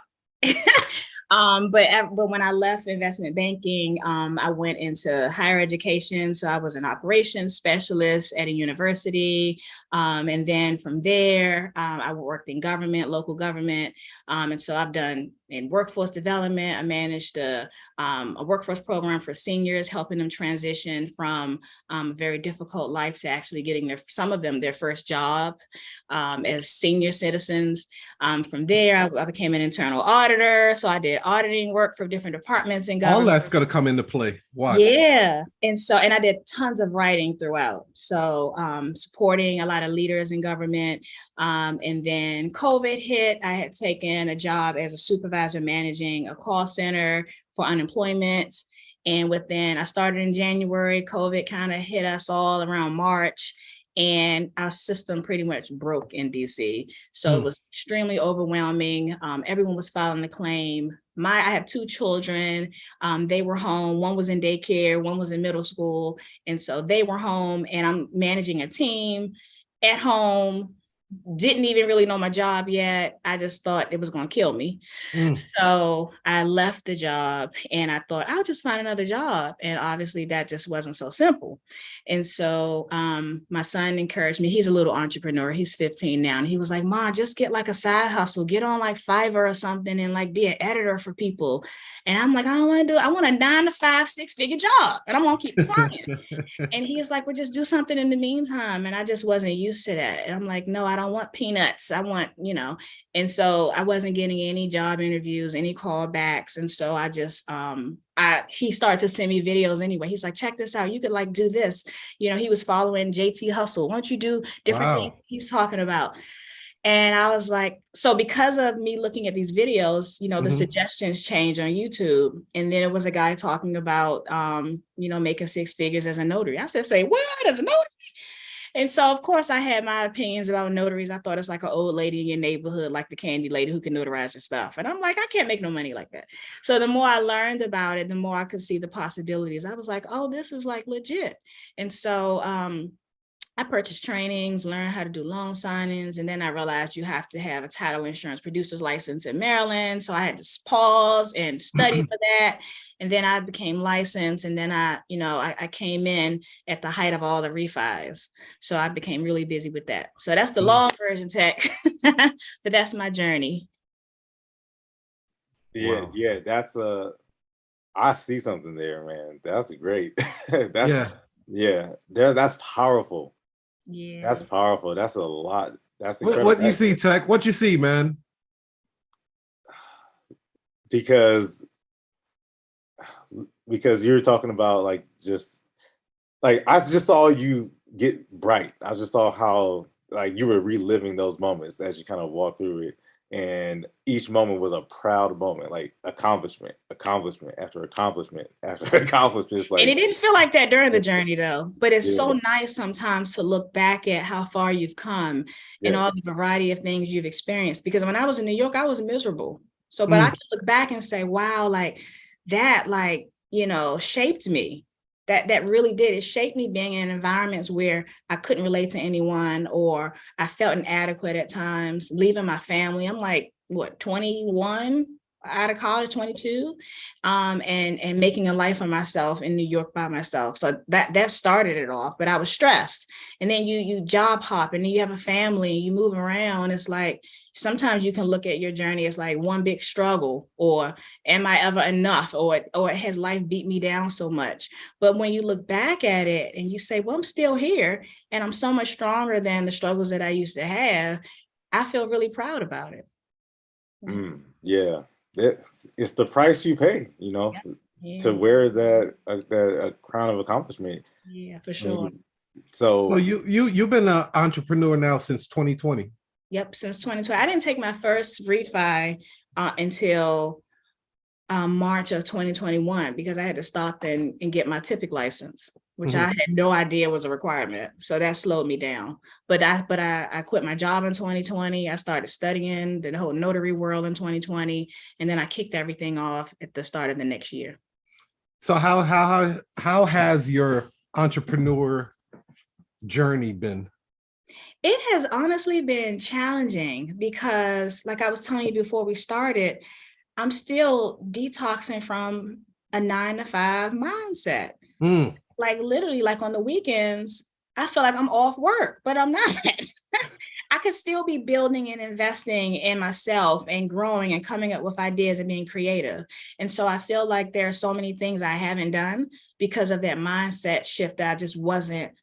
But when I left investment banking, I went into higher education. So I was an operations specialist at a university. And then from there, I worked in government, local government. And so I've done in workforce development. I managed a workforce program for seniors, helping them transition from a very difficult life to actually getting some of them their first job as senior citizens. From there, I became an internal auditor. So I did auditing work for different departments in government. All that's going to come into play. Watch. Yeah. And I did tons of writing throughout. So supporting a lot of leaders in government. And then COVID hit. I had taken a job as a supervisor managing a call center for unemployment. And I started in January. COVID kind of hit us all around March. And our system pretty much broke in DC. So it was extremely overwhelming. Everyone was filing a claim. I have 2 children. They were home. One was in daycare, one was in middle school. And so they were home and I'm managing a team at home. Didn't even really know my job yet. I just thought it was going to kill me. So I left the job and I thought I'll just find another job. And obviously that just wasn't so simple. And so my son encouraged me. He's a little entrepreneur. He's 15 now. And he was like, Mom, just get like a side hustle, get on like Fiverr or something and like be an editor for people. And I'm like, I don't want to do it. I want a 9 to 5, 6-figure job. And I'm going to keep applying. And he's like, well, just do something in the meantime. And I just wasn't used to that. And I'm like, no, I don't want peanuts. I want, and so I wasn't getting any job interviews, any callbacks. And so I just, he started to send me videos anyway. He's like, check this out. You could like do this. He was following JT Hustle. Why don't you do different things he's talking about? And I was like, so because of me looking at these videos, the suggestions change on YouTube. And then it was a guy talking about, making 6 figures as a notary. I said, say what, as a notary? And so, of course, I had my opinions about notaries. I thought it's like an old lady in your neighborhood, like the candy lady who can notarize your stuff. And I'm like, I can't make no money like that. So the more I learned about it, the more I could see the possibilities. I was like, oh, this is like legit. And so I purchased trainings, learned how to do loan signings. And then I realized you have to have a title insurance producer's license in Maryland. So I had to pause and study for that. And then I became licensed. And then I came in at the height of all the refis. So I became really busy with that. So that's the long version, Tech, but that's my journey. Yeah. Wow. Yeah. I see something there, man. That's great. That's powerful. Yeah, that's powerful. That's a lot. That's incredible. What you see, Tech? What you see, man? Because you're talking about like just like I just saw you get bright. I just saw how like you were reliving those moments as you kind of walked through it. And each moment was a proud moment, like accomplishment after accomplishment after accomplishment. Like, and it didn't feel like that during the journey though, but it's so nice sometimes to look back at how far you've come and all the variety of things you've experienced. Because when I was in New York, I was miserable. So, but I can look back and say, wow, like that, like, shaped me. That really did. It shaped me being in environments where I couldn't relate to anyone, or I felt inadequate at times, leaving my family. I'm like, what, 21 out of college, 22, and making a life for myself in New York by myself. So that started it off, but I was stressed. And then you job hop, and then you have a family, you move around. It's like, sometimes you can look at your journey as like one big struggle, or am I ever enough? Or has life beat me down so much? But when you look back at it and you say, well, I'm still here and I'm so much stronger than the struggles that I used to have, I feel really proud about it. Yeah. It's the price you pay, you know, Yeah. to wear that crown of accomplishment. Yeah, for sure. So you've been an entrepreneur now since 2020. Yep, since 2020. I didn't take my first refi until March of 2021, because I had to stop and get my typic license, which I had no idea was a requirement. So that slowed me down. But I quit my job in 2020. I started studying the whole notary world in 2020, and then I kicked everything off at the start of the next year. So how has your entrepreneur journey been? It has honestly been challenging because, like I was telling you before we started, I'm still detoxing from a 9-to-5 mindset. Like literally, like on the weekends, I feel like I'm off work, but I'm not. I could still be building and investing in myself and growing and coming up with ideas and being creative. And so I feel like there are so many things I haven't done because of that mindset shift that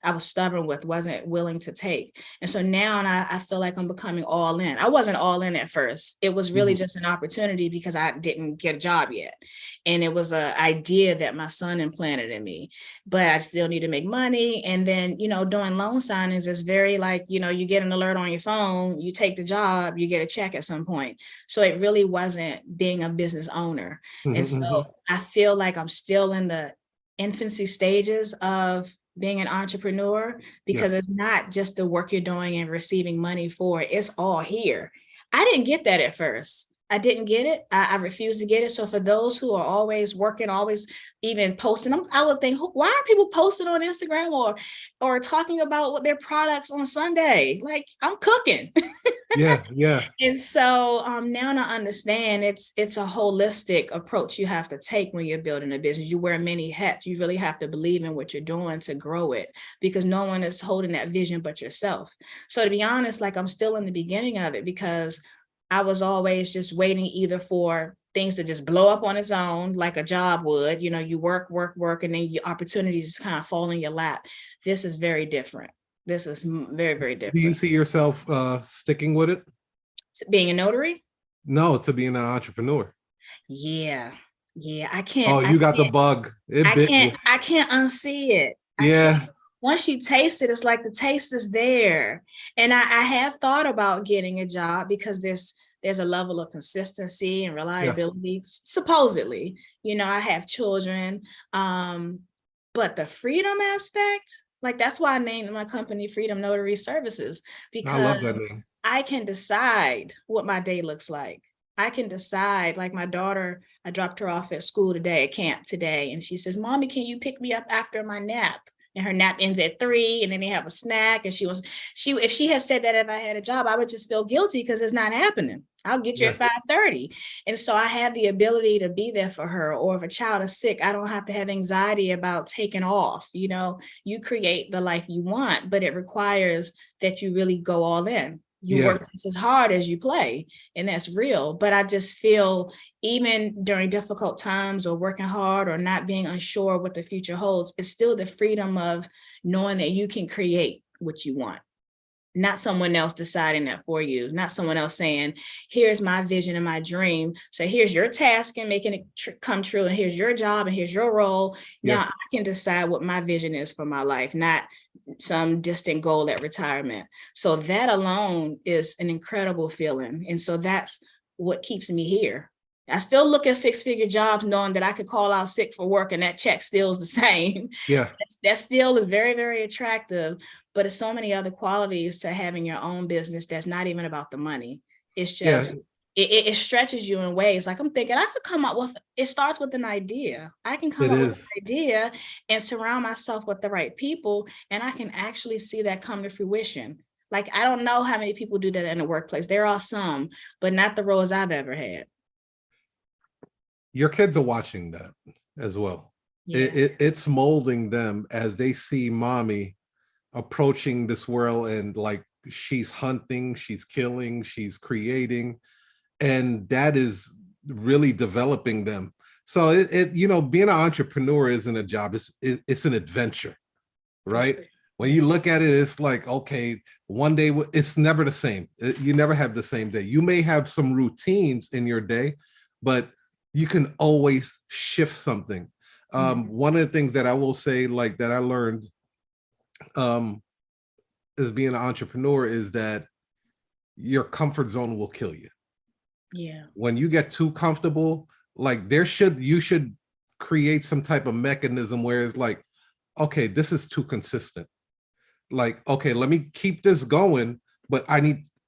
I was stubborn with, wasn't willing to take. And so now I feel like I'm becoming all in. I wasn't all in at first. It was really just an opportunity because I didn't get a job yet. And it was an idea that my son implanted in me, but I still need to make money. And then, doing loan signings is very like, you get an alert on your phone, you take the job, you get a check at some point. So it really wasn't being a business owner. And so I feel like I'm still in the infancy stages of being an entrepreneur, because it's not just the work you're doing and receiving money for, it's all here. I didn't get that at first. I didn't get it. I refused to get it. So for those who are always working, always even posting, I would think, why are people posting on Instagram or talking about their products on Sunday? Like, I'm cooking. Yeah. And so now I understand it's a holistic approach you have to take when you're building a business. You wear many hats. You really have to believe in what you're doing to grow it, because no one is holding that vision but yourself. So to be honest, like, I'm still in the beginning of it, because I was always just waiting either for things to just blow up on its own, like a job would. You work, and then your opportunities just kind of fall in your lap. This is very different. This is very, very different. Do you see yourself sticking with it? Being a notary? No, to being an entrepreneur. Yeah. I can't. Oh, you got the bug. I can't unsee it. Yeah. Once you taste it, it's like the taste is there. And I have thought about getting a job because there's a level of consistency and reliability, supposedly. I have children, but the freedom aspect, like, that's why I named my company Freedom Notary Services, because I love that name. I can decide what my day looks like. I can decide, like my daughter, I dropped her off at school today, at camp today, and she says, Mommy, can you pick me up after my nap? And her nap ends at 3, and then they have a snack. And if she had said that if I had a job, I would just feel guilty because it's not happening. I'll get you at 5:30. And so I have the ability to be there for her. Or if a child is sick, I don't have to have anxiety about taking off. You create the life you want, but it requires that you really go all in. You work just as hard as you play, and that's real. But I just feel, even during difficult times or working hard or not being unsure what the future holds, it's still the freedom of knowing that you can create what you want. Not someone else deciding that for you, not someone else saying, here's my vision and my dream. So here's your task and making it come true. And here's your job and here's your role. Now I can decide what my vision is for my life, not some distant goal at retirement. So that alone is an incredible feeling. And so that's what keeps me here. I still look at 6-figure jobs knowing that I could call out sick for work and that check still is the same. Yeah. That still is very, very attractive, but it's so many other qualities to having your own business that's not even about the money. It's just it stretches you in ways. Like I'm thinking I could come up with, it starts with an idea. I can come up with an idea and surround myself with the right people, and I can actually see that come to fruition. Like, I don't know how many people do that in the workplace. There are some, but not the roles I've ever had. Your kids are watching that as well. Yeah. It's molding them as they see mommy approaching this world, and like she's hunting, she's killing, she's creating, and that is really developing them. So it you know, being an entrepreneur isn't a job, it's an adventure, right? Sure. When you look at it, it's like, okay, one day it's never the same. You never have the same day. You may have some routines in your day, but you can always shift something. One of the things that I will say, like that I learned as being an entrepreneur, is that your comfort zone will kill you. Yeah. When you get too comfortable, like you should create some type of mechanism where it's like, okay, this is too consistent. Like, okay, let me keep this going, but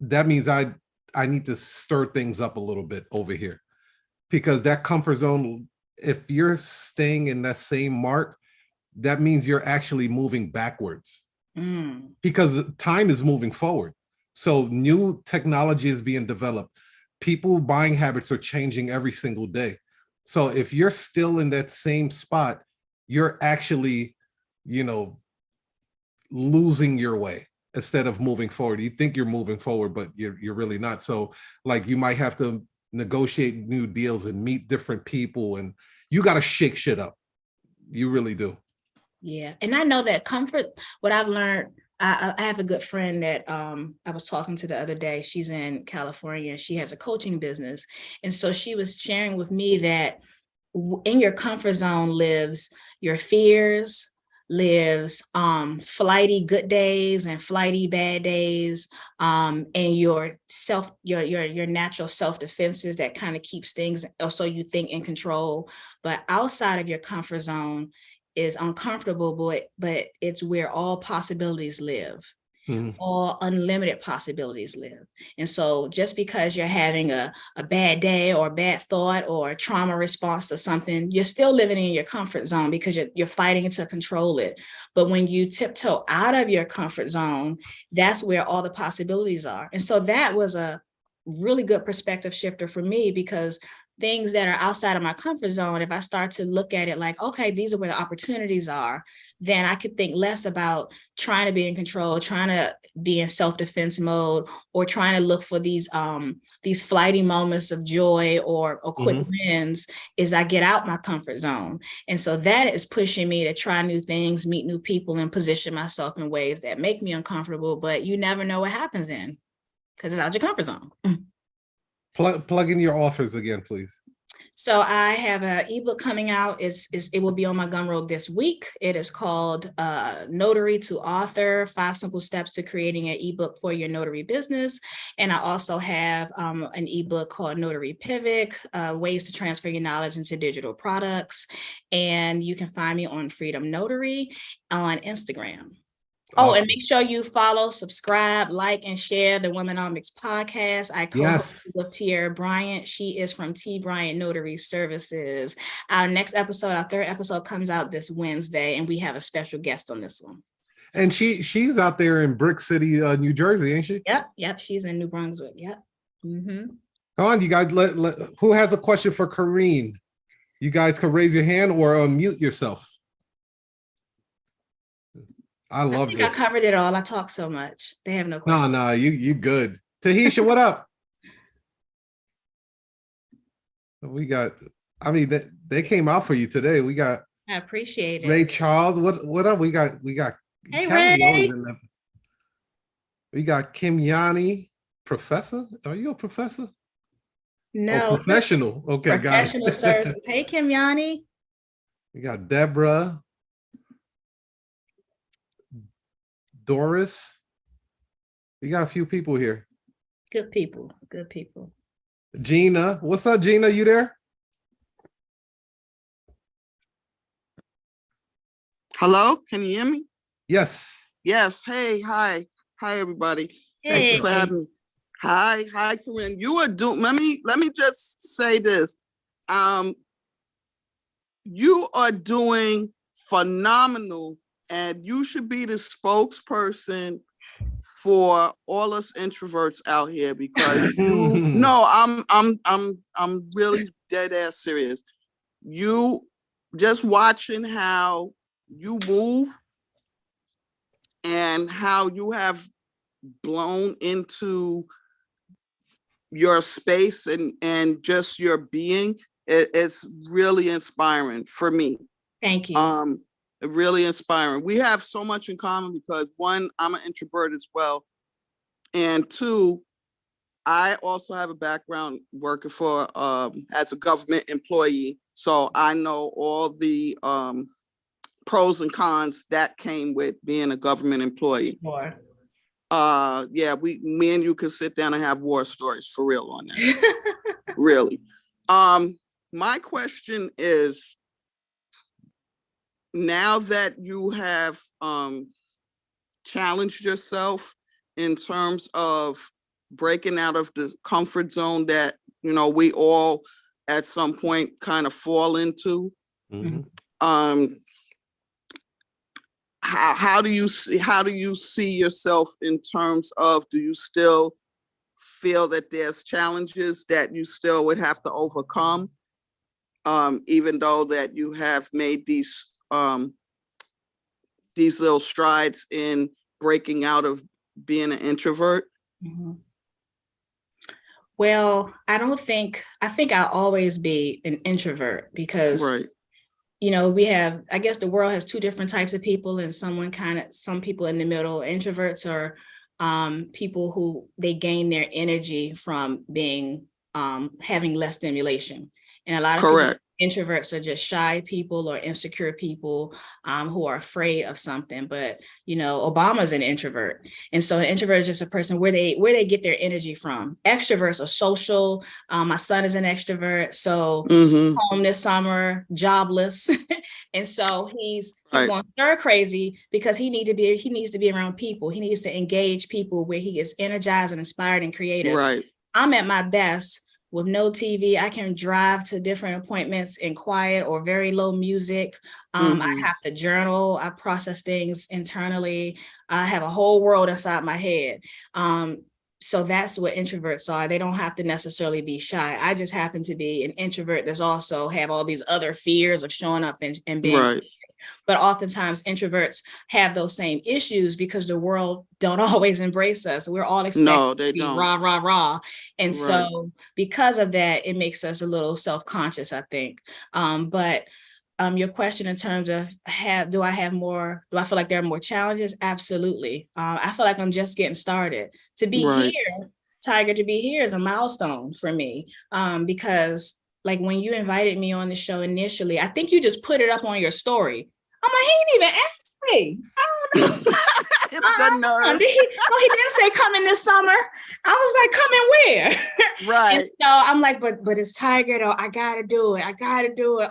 that means I need to stir things up a little bit over here, because that comfort zone, if you're staying in that same mark, that means you're actually moving backwards, because time is moving forward. So new technology is being developed. People buying habits are changing every single day. So if you're still in that same spot, you're actually, you know, losing your way instead of moving forward. You think you're moving forward, but you're really not. So like, you might have to negotiate new deals and meet different people, and you got to shake shit up. You really do. Yeah. And I know that comfort, what I've learned, I have a good friend that I was talking to the other day. She's in California. She has a coaching business. And so she was sharing with me that in your comfort zone lives your fears, lives flighty good days and flighty bad days, and your natural self-defenses that kind of keeps things, so you think, in control. But outside of your comfort zone is uncomfortable, but it's where all possibilities live. All unlimited possibilities live. And so just because you're having a bad day or a bad thought or a trauma response to something, you're still living in your comfort zone because you're fighting to control it. But when you tiptoe out of your comfort zone, that's where all the possibilities are. And so that was a really good perspective shifter for me, because things that are outside of my comfort zone, if I start to look at it like, okay, these are where the opportunities are, then I could think less about trying to be in control, trying to be in self-defense mode, or trying to look for these flighty moments of joy or quick wins as I get out my comfort zone. And so that is pushing me to try new things, meet new people, and position myself in ways that make me uncomfortable, but you never know what happens then, because it's out your comfort zone. Plug in your offers again, please. So I have an ebook coming out. It will be on my Gumroad this week. It is called Notary to Author: 5 Simple Steps to Creating an Ebook for Your Notary Business. And I also have an ebook called Notary Pivot: Ways to Transfer Your Knowledge into Digital Products. And you can find me on Freedom Notary on Instagram. Awesome. Oh, and make sure you follow, subscribe, like, and share the Womenomics podcast. I co-host with Bryant. She is from T. Bryant Notary Services. Our next episode, our 3rd episode, comes out this Wednesday, and we have a special guest on this one. And she's out there in Brick City, New Jersey, ain't she? Yep. She's in New Brunswick. Yep. Come on, you guys. Who has a question for Corinne? You guys can raise your hand or unmute yourself. I love this. I covered it all. I talk so much. They have no questions. No, you good. Tahisha, what up? We got, I mean, they came out for you today. We got. I appreciate it. Ray Charles, what up? We got. Hey, Kelly Ray. We got Kim Yanni, professor. Are you a professor? No. Oh, professional. Okay, professional got it. services. Hey, Kim Yanni. We got Deborah. Doris. We got a few people here. Good people. Gina. What's up, Gina? You there? Hello, can you hear me? Yes. Yes. Hey, hi, everybody. Hey. Thanks for having me. Hi, Corinne. You are doing. Let me just say this. You are doing phenomenal, and you should be the spokesperson for all us introverts out here, because no, I'm really dead ass serious. You just watching how you move and how you have blown into your space and just your being, it's really inspiring for me. Thank you. Really inspiring. We have so much in common because, one, I'm an introvert as well, and two, I also have a background working for as a government employee, so I know all the pros and cons that came with being a government employee. More. Yeah, me and you could sit down and have war stories for real on that. Really. My question is, now that you have challenged yourself in terms of breaking out of the comfort zone that, we all at some point kind of fall into, how do you see yourself in terms of, do you still feel that there's challenges that you still would have to overcome, even though that you have made these little strides in breaking out of being an introvert? Mm-hmm. Well, I think I'll always be an introvert because, right. I guess the world has two different types of people, and some people in the middle. Introverts are people who they gain their energy from being having less stimulation. And a lot of Correct. Introverts are just shy people or insecure people who are afraid of something. But, Obama's an introvert. And so an introvert is just a person where they get their energy from. Extroverts are social. My son is an extrovert. So home this summer, jobless. And so he's going stir crazy because he needs to be around people. He needs to engage people where he is energized and inspired and creative. Right. I'm at my best with no TV. I can drive to different appointments in quiet or very low music. I have to journal. I process things internally. I have a whole world inside my head. So that's what introverts are. They don't have to necessarily be shy. I just happen to be an introvert that's also have all these other fears of showing up and being. Right. But oftentimes introverts have those same issues because the world don't always embrace us. We're all expected to be rah, rah, rah. And so because of that, it makes us a little self-conscious, I think. But your question in terms of do I feel like there are more challenges? Absolutely. I feel like I'm just getting started. To be here, Tiger, to be here is a milestone for me, because like when you invited me on the show initially, I think you just put it up on your story. I'm like, he didn't even ask me. I don't know. He didn't say coming this summer. I was like, coming where? Right. And so I'm like, but it's Tiger though. I gotta do it.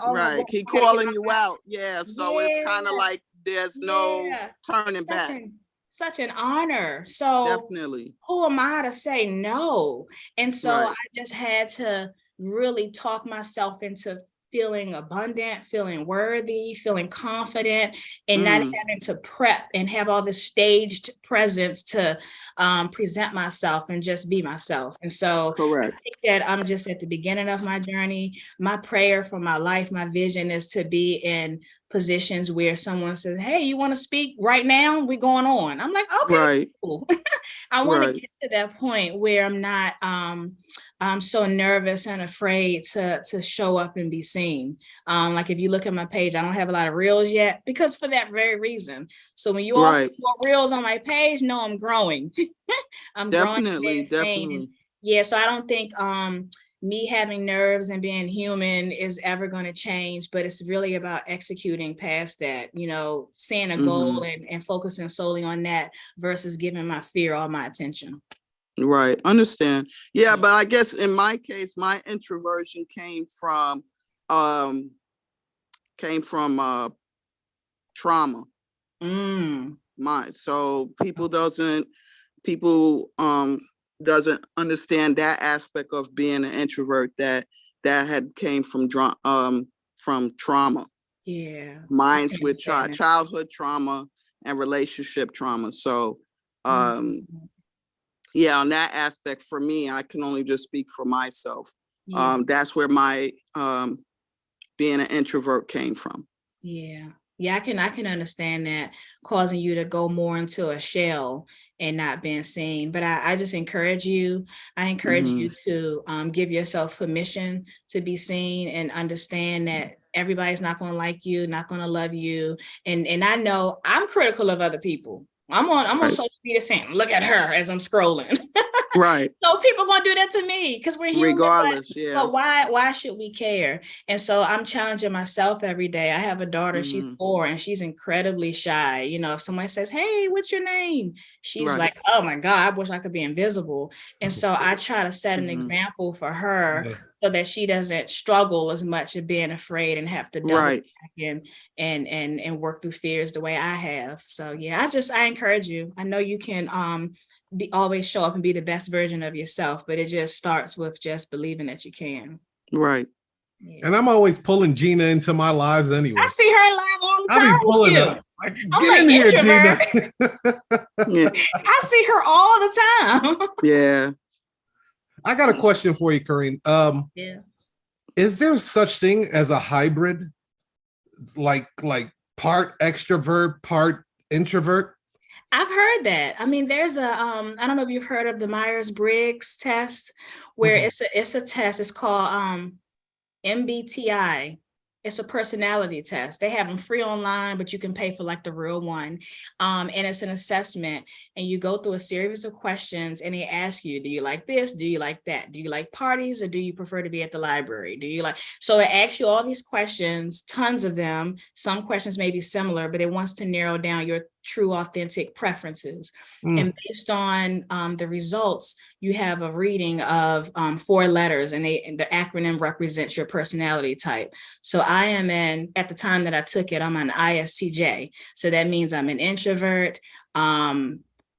Oh, right. He calling you out. Yeah. So it's kind of like there's no turning back. Such an honor. So definitely, who am I to say no? And so I just had to really talk myself into feeling abundant, feeling worthy, feeling confident, and not having to prep and have all this staged presence to present myself and just be myself. And so I think that I'm just at the beginning of my journey. My prayer for my life, my vision is to be in positions where someone says, hey, you want to speak right now? We're going on. I'm like, okay, cool. I want to get to that point where I'm not I'm so nervous and afraid to show up and be seen. Like if you look at my page, I don't have a lot of reels yet because for that very reason. So when you all see more reels on my page, know I'm growing. I'm definitely. Yeah, so I don't think me having nerves and being human is ever going to change, but it's really about executing past that, seeing a goal and focusing solely on that versus giving my fear all my attention. Right. Understand. Yeah. But I guess in my case, my introversion came from trauma. So people doesn't understand that aspect of being an introvert that had came from trauma. Yeah. Mine's with childhood trauma and relationship trauma. So, yeah, on that aspect, for me, I can only just speak for myself. Yeah. That's where my being an introvert came from. Yeah. Yeah, I can understand that, causing you to go more into a shell and not being seen. But I just encourage you. I encourage you to give yourself permission to be seen and understand that everybody's not going to like you, not going to love you. And I know I'm critical of other people. I'm on social media saying, look at her as I'm scrolling. Right. So people gonna do that to me because we're human. Regardless, but why should we care? And so I'm challenging myself every day. I have a daughter, she's 4 and she's incredibly shy. You know, if someone says, hey, what's your name? She's like, oh my God, I wish I could be invisible. And so I try to set an example for her so that she doesn't struggle as much of being afraid and have to double back and work through fears the way I have. So yeah, I encourage you. I know you can always show up and be the best version of yourself, but it just starts with just believing that you can. Right. Yeah. And I'm always pulling Gina into my lives anyway. I see her live all the time. I be pulling her. Like, get in here, Gina. Yeah. I see her all the time. Yeah. I got a question for you, Corinne. Is there such thing as a hybrid, like part extrovert, part introvert? I've heard that. I mean, there's I don't know if you've heard of the Myers-Briggs test, where it's a test. It's called MBTI. It's a personality test. They have them free online, but you can pay for like the real one. And it's an assessment, and you go through a series of questions, and they ask you, do you like this? Do you like that? Do you like parties, or do you prefer to be at the library? So it asks you all these questions, tons of them. Some questions may be similar, but it wants to narrow down your true, authentic preferences. And based on the results, you have a reading of 4 letters, and the acronym represents your personality type. So I am at the time that I took it, I'm an ISTJ. So that means I'm an introvert.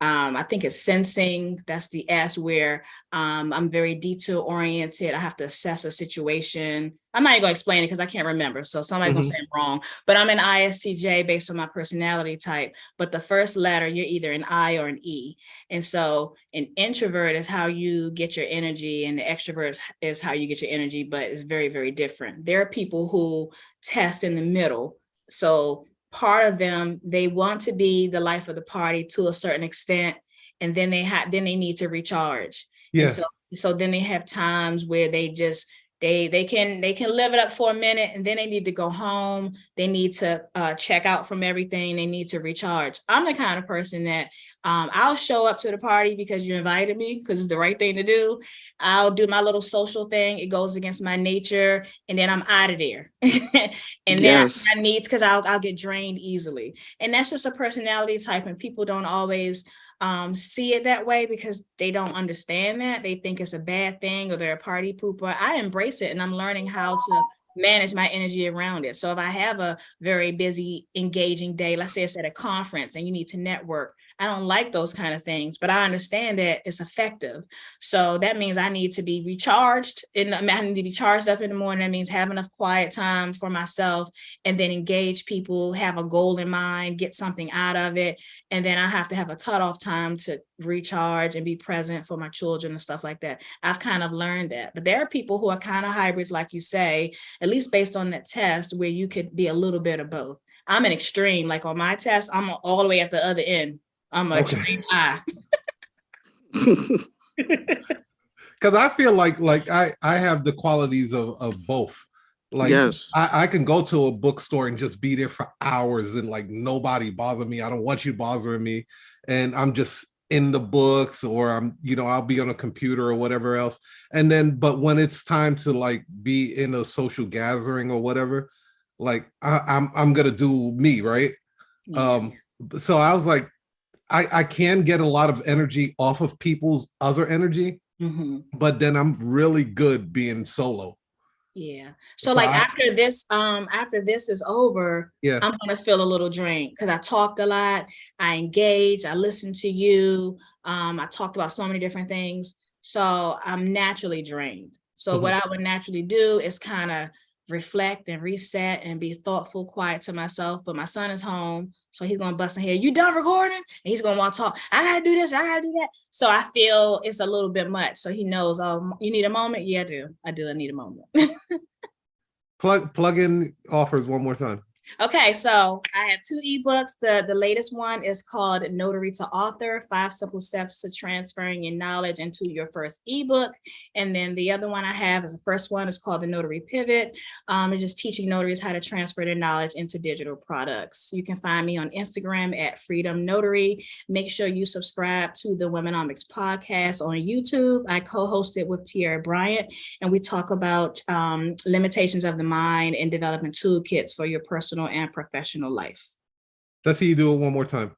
I think it's sensing. That's the S, where I'm very detail oriented. I have to assess a situation. I'm not even going to explain it because I can't remember. So somebody's going to say I'm wrong, but I'm an ISTJ based on my personality type. But the first letter, you're either an I or an E. And so an introvert is how you get your energy, and the extrovert is how you get your energy, but it's very, very different. There are people who test in the middle. So part of them, they want to be the life of the party to a certain extent, and then they need to recharge. Yeah. And so then they have times where they just they can live it up for a minute, and then they need to go home. They need to check out from everything. They need to recharge. I'm the kind of person that I'll show up to the party because you invited me, because it's the right thing to do. I'll do my little social thing. It goes against my nature, and then I'm out of there. And then I need, because I'll get drained easily. And that's just a personality type, and people don't always see it that way because they don't understand that. They think it's a bad thing, or they're a party pooper. I embrace it, and I'm learning how to manage my energy around it. So if I have a very busy, engaging day, let's say it's at a conference and you need to network, I don't like those kind of things, but I understand that it's effective. So that means I need to be recharged, and I need to be charged up in the morning. That means have enough quiet time for myself, and then engage people, have a goal in mind, get something out of it. And then I have to have a cutoff time to recharge and be present for my children and stuff like that. I've kind of learned that. But there are people who are kind of hybrids, like you say, at least based on that test, where you could be a little bit of both. I'm an extreme. Like on my test, I'm all the way at the other end. I'm an extreme I. Because I feel like I have the qualities of both. Like, yes, I can go to a bookstore and just be there for hours, and like nobody bother me. I don't want you bothering me. And I'm just in the books, or I'll be on a computer or whatever else. And then, but when it's time to like be in a social gathering or whatever, like I'm gonna do me, right? Yeah. So I was like, I can get a lot of energy off of people's other energy, but then I'm really good being solo. Yeah. So like after this is over, yeah, I'm gonna feel a little drained because I talked a lot, I engaged, I listened to you, I talked about so many different things. So I'm naturally drained. So what I would naturally do is kind of reflect and reset and be thoughtful, quiet to myself. But my son is home, so he's gonna bust in here. You done recording? And he's gonna want to talk. I gotta do this. I gotta do that. So I feel it's a little bit much. So he knows. Oh, you need a moment? Yeah, I do. I do. I need a moment. Plug in offers one more time. Okay, so I have 2 ebooks. The latest one is called Notary to Author, 5 Simple Steps to Transferring Your Knowledge into Your First Ebook. And then the other one I have is the first one is called the Notary Pivot. It's just teaching notaries how to transfer their knowledge into digital products. You can find me on Instagram at Freedom Notary. Make sure you subscribe to the Womenomics podcast on YouTube. I co-host it with Bryant, and we talk about limitations of the mind and developing toolkits for your personal and professional life. Let's see you do it one more time.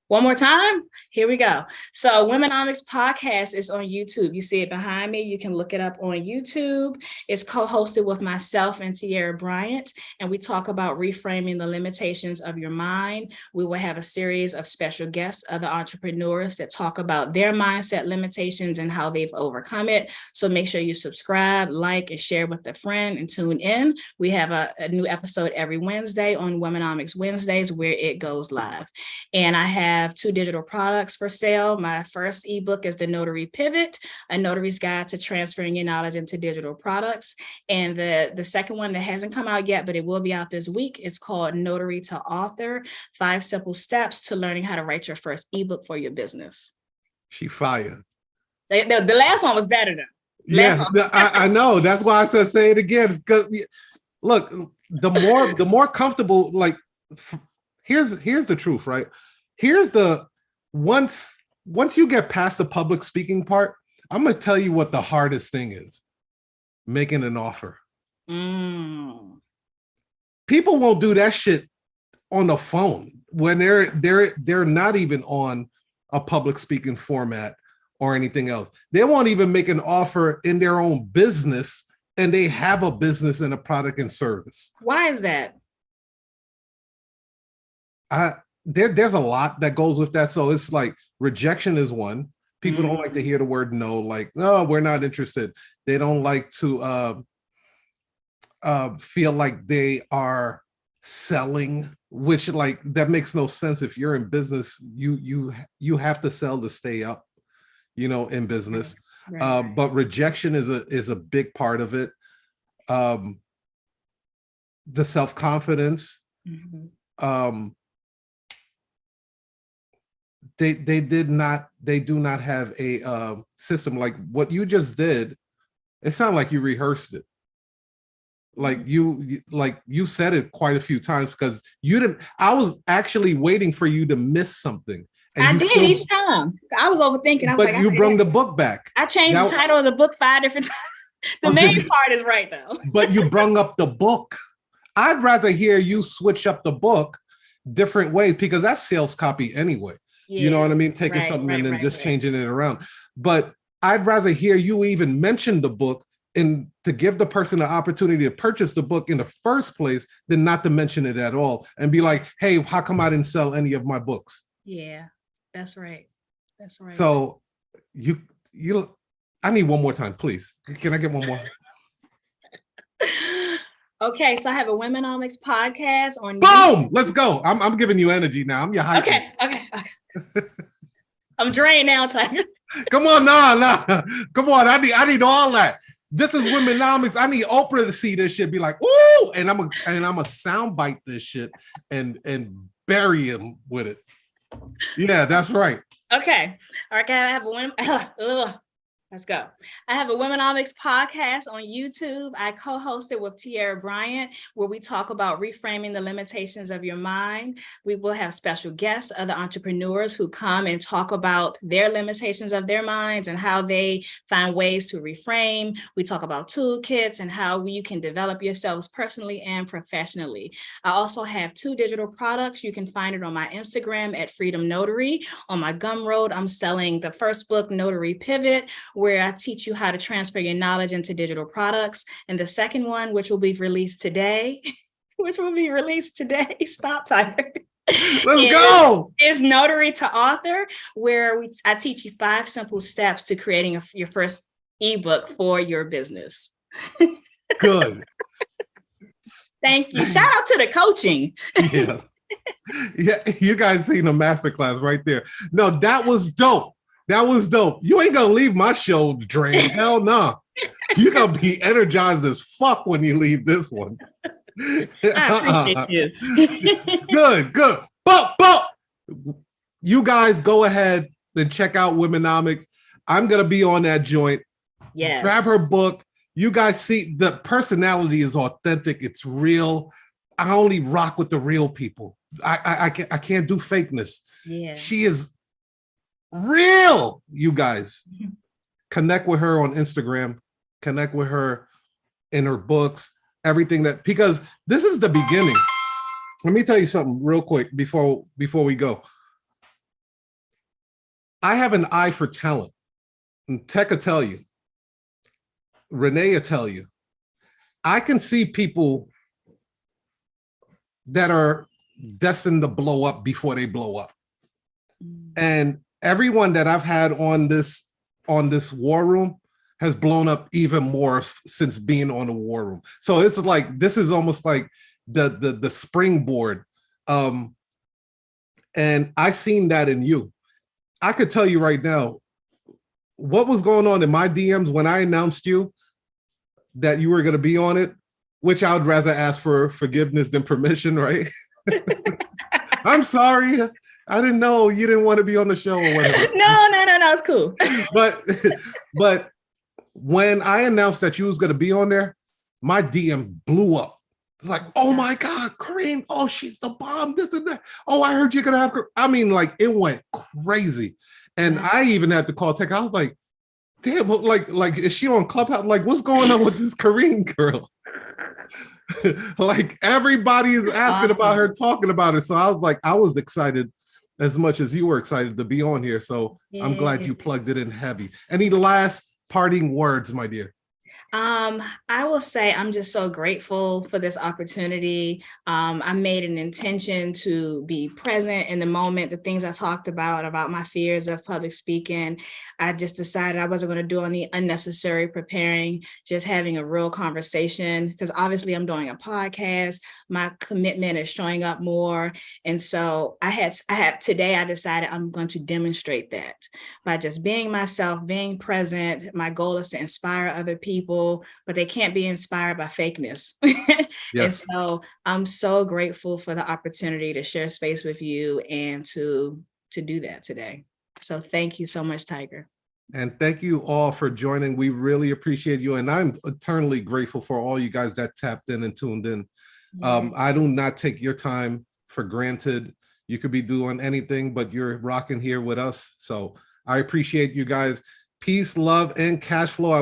One more time. Here we go. So Womenomics podcast is on YouTube. You see it behind me. You can look it up on YouTube. It's co-hosted with myself and Bryant, and we talk about reframing the limitations of your mind. We will have a series of special guests, other entrepreneurs that talk about their mindset limitations and how they've overcome it. So make sure you subscribe, like, and share with a friend, and tune in. We have a new episode every Wednesday on Womenomics Wednesdays where it goes live. And I have 2 digital products for sale. My first ebook is the Notary Pivot, a notary's guide to transferring your knowledge into digital products. And the second one that hasn't come out yet, but it will be out this week, it's called Notary to Author, 5 Simple Steps to Learning How to Write Your First Ebook for Your Business. She fired. The last one was better though. Yeah, I know. That's why I said say it again. Because look, the more comfortable, like here's the truth, right? Here's the once you get past the public speaking part, I'm gonna tell you what the hardest thing is: making an offer. People won't do that shit on the phone when they're not even on a public speaking format or anything else. They won't even make an offer in their own business, and they have a business and a product and service. Why is that? There's a lot that goes with that. So it's like rejection is one. People don't like to hear the word no, like, no, we're not interested. They don't like to feel like they are selling, which like that makes no sense. If you're in business, you have to sell to stay up, in business. Right. But rejection is a big part of it. The self-confidence. They do not have a system like what you just did. It sounded like you rehearsed it. Like you said it quite a few times because you didn't. I was actually waiting for you to miss something. And I did each time. I was overthinking. I was but you brought the book back. I changed the title of the book 5 different times. The main part is right though. But you brung up the book. I'd rather hear you switch up the book different ways because that's sales copy anyway. Yeah, you know what I mean? Taking something and then just changing it around. But I'd rather hear you even mention the book and to give the person the opportunity to purchase the book in the first place than not to mention it at all and be like, hey, how come I didn't sell any of my books? Yeah, that's right. That's right. So I need one more time, please. Can I get one more? Okay, so I have a Womenomics podcast on Boom! YouTube. Let's go. I'm giving you energy now. I'm your hype. Okay. I'm drained now, Tiger. Come on, nah. Come on, I need all that. This is Womenomics. I need Oprah to see this shit. Be like, ooh, and I'm a soundbite this shit and bury him with it. Yeah, that's right. Okay. All right, I have a let's go. I have a Womenomics podcast on YouTube. I co-host it with Bryant, where we talk about reframing the limitations of your mind. We will have special guests, other entrepreneurs who come and talk about their limitations of their minds and how they find ways to reframe. We talk about toolkits and how you can develop yourselves personally and professionally. I also have 2 digital products. You can find it on my Instagram at Freedom Notary. On my Gumroad, I'm selling the first book, Notary Pivot, where I teach you how to transfer your knowledge into digital products. And the second one, which will be released today, stop, Tiger. Let's go. Is Notary to Author, where I teach you 5 simple steps to creating your first ebook for your business. Good. Thank you. Shout out to the coaching. Yeah. Yeah, you guys seen a masterclass right there. No, that was dope. That was dope. You ain't gonna leave my show drained. Hell no. Nah. You're gonna be energized as fuck when you leave this one. I appreciate you. Good. But you guys go ahead and check out Womenomics. I'm gonna be on that joint. Yes. Grab her book. You guys see the personality is authentic. It's real. I only rock with the real people. I can't do fakeness. Yeah. She is real. You guys connect with her on Instagram. Connect with her in her books. Everything because this is the beginning. Let me tell you something real quick before we go. I have an eye for talent. And Tech will tell you. Renee will tell you. I can see people that are destined to blow up before they blow up. And everyone that I've had on this war room has blown up even more since being on the war room. So it's like, this is almost like the springboard. And I seen that in you. I could tell you right now, what was going on in my DMs when I announced you that you were going to be on it, which I would rather ask for forgiveness than permission, right? I'm sorry. I didn't know you didn't want to be on the show or whatever. No, it's cool. But when I announced that you was going to be on there, my DM blew up. It's like, oh my God, Corinne, oh, she's the bomb, this and that. Oh, I heard you're going to have her. I mean, like, it went crazy. And I even had to call Tech. I was like, damn, like, is she on Clubhouse? Like, what's going on with this Corinne girl? Like, everybody is asking about her, talking about it. So I was like, I was excited as much as you were excited to be on here. So I'm glad you plugged it in heavy. Any last parting words, my dear? I will say I'm just so grateful for this opportunity. I made an intention to be present in the moment, the things I talked about my fears of public speaking. I just decided I wasn't going to do any unnecessary preparing, just having a real conversation, because obviously I'm doing a podcast. My commitment is showing up more. And so today I decided I'm going to demonstrate that by just being myself, being present. My goal is to inspire other people, but they can't be inspired by fakeness. Yes. And so I'm so grateful for the opportunity to share space with you and to do that today. So thank you so much, Tiger. And thank you all for joining. We really appreciate you. And I'm eternally grateful for all you guys that tapped in and tuned in. I do not take your time for granted. You could be doing anything, but you're rocking here with us. So I appreciate you guys. Peace, love, and cash flow.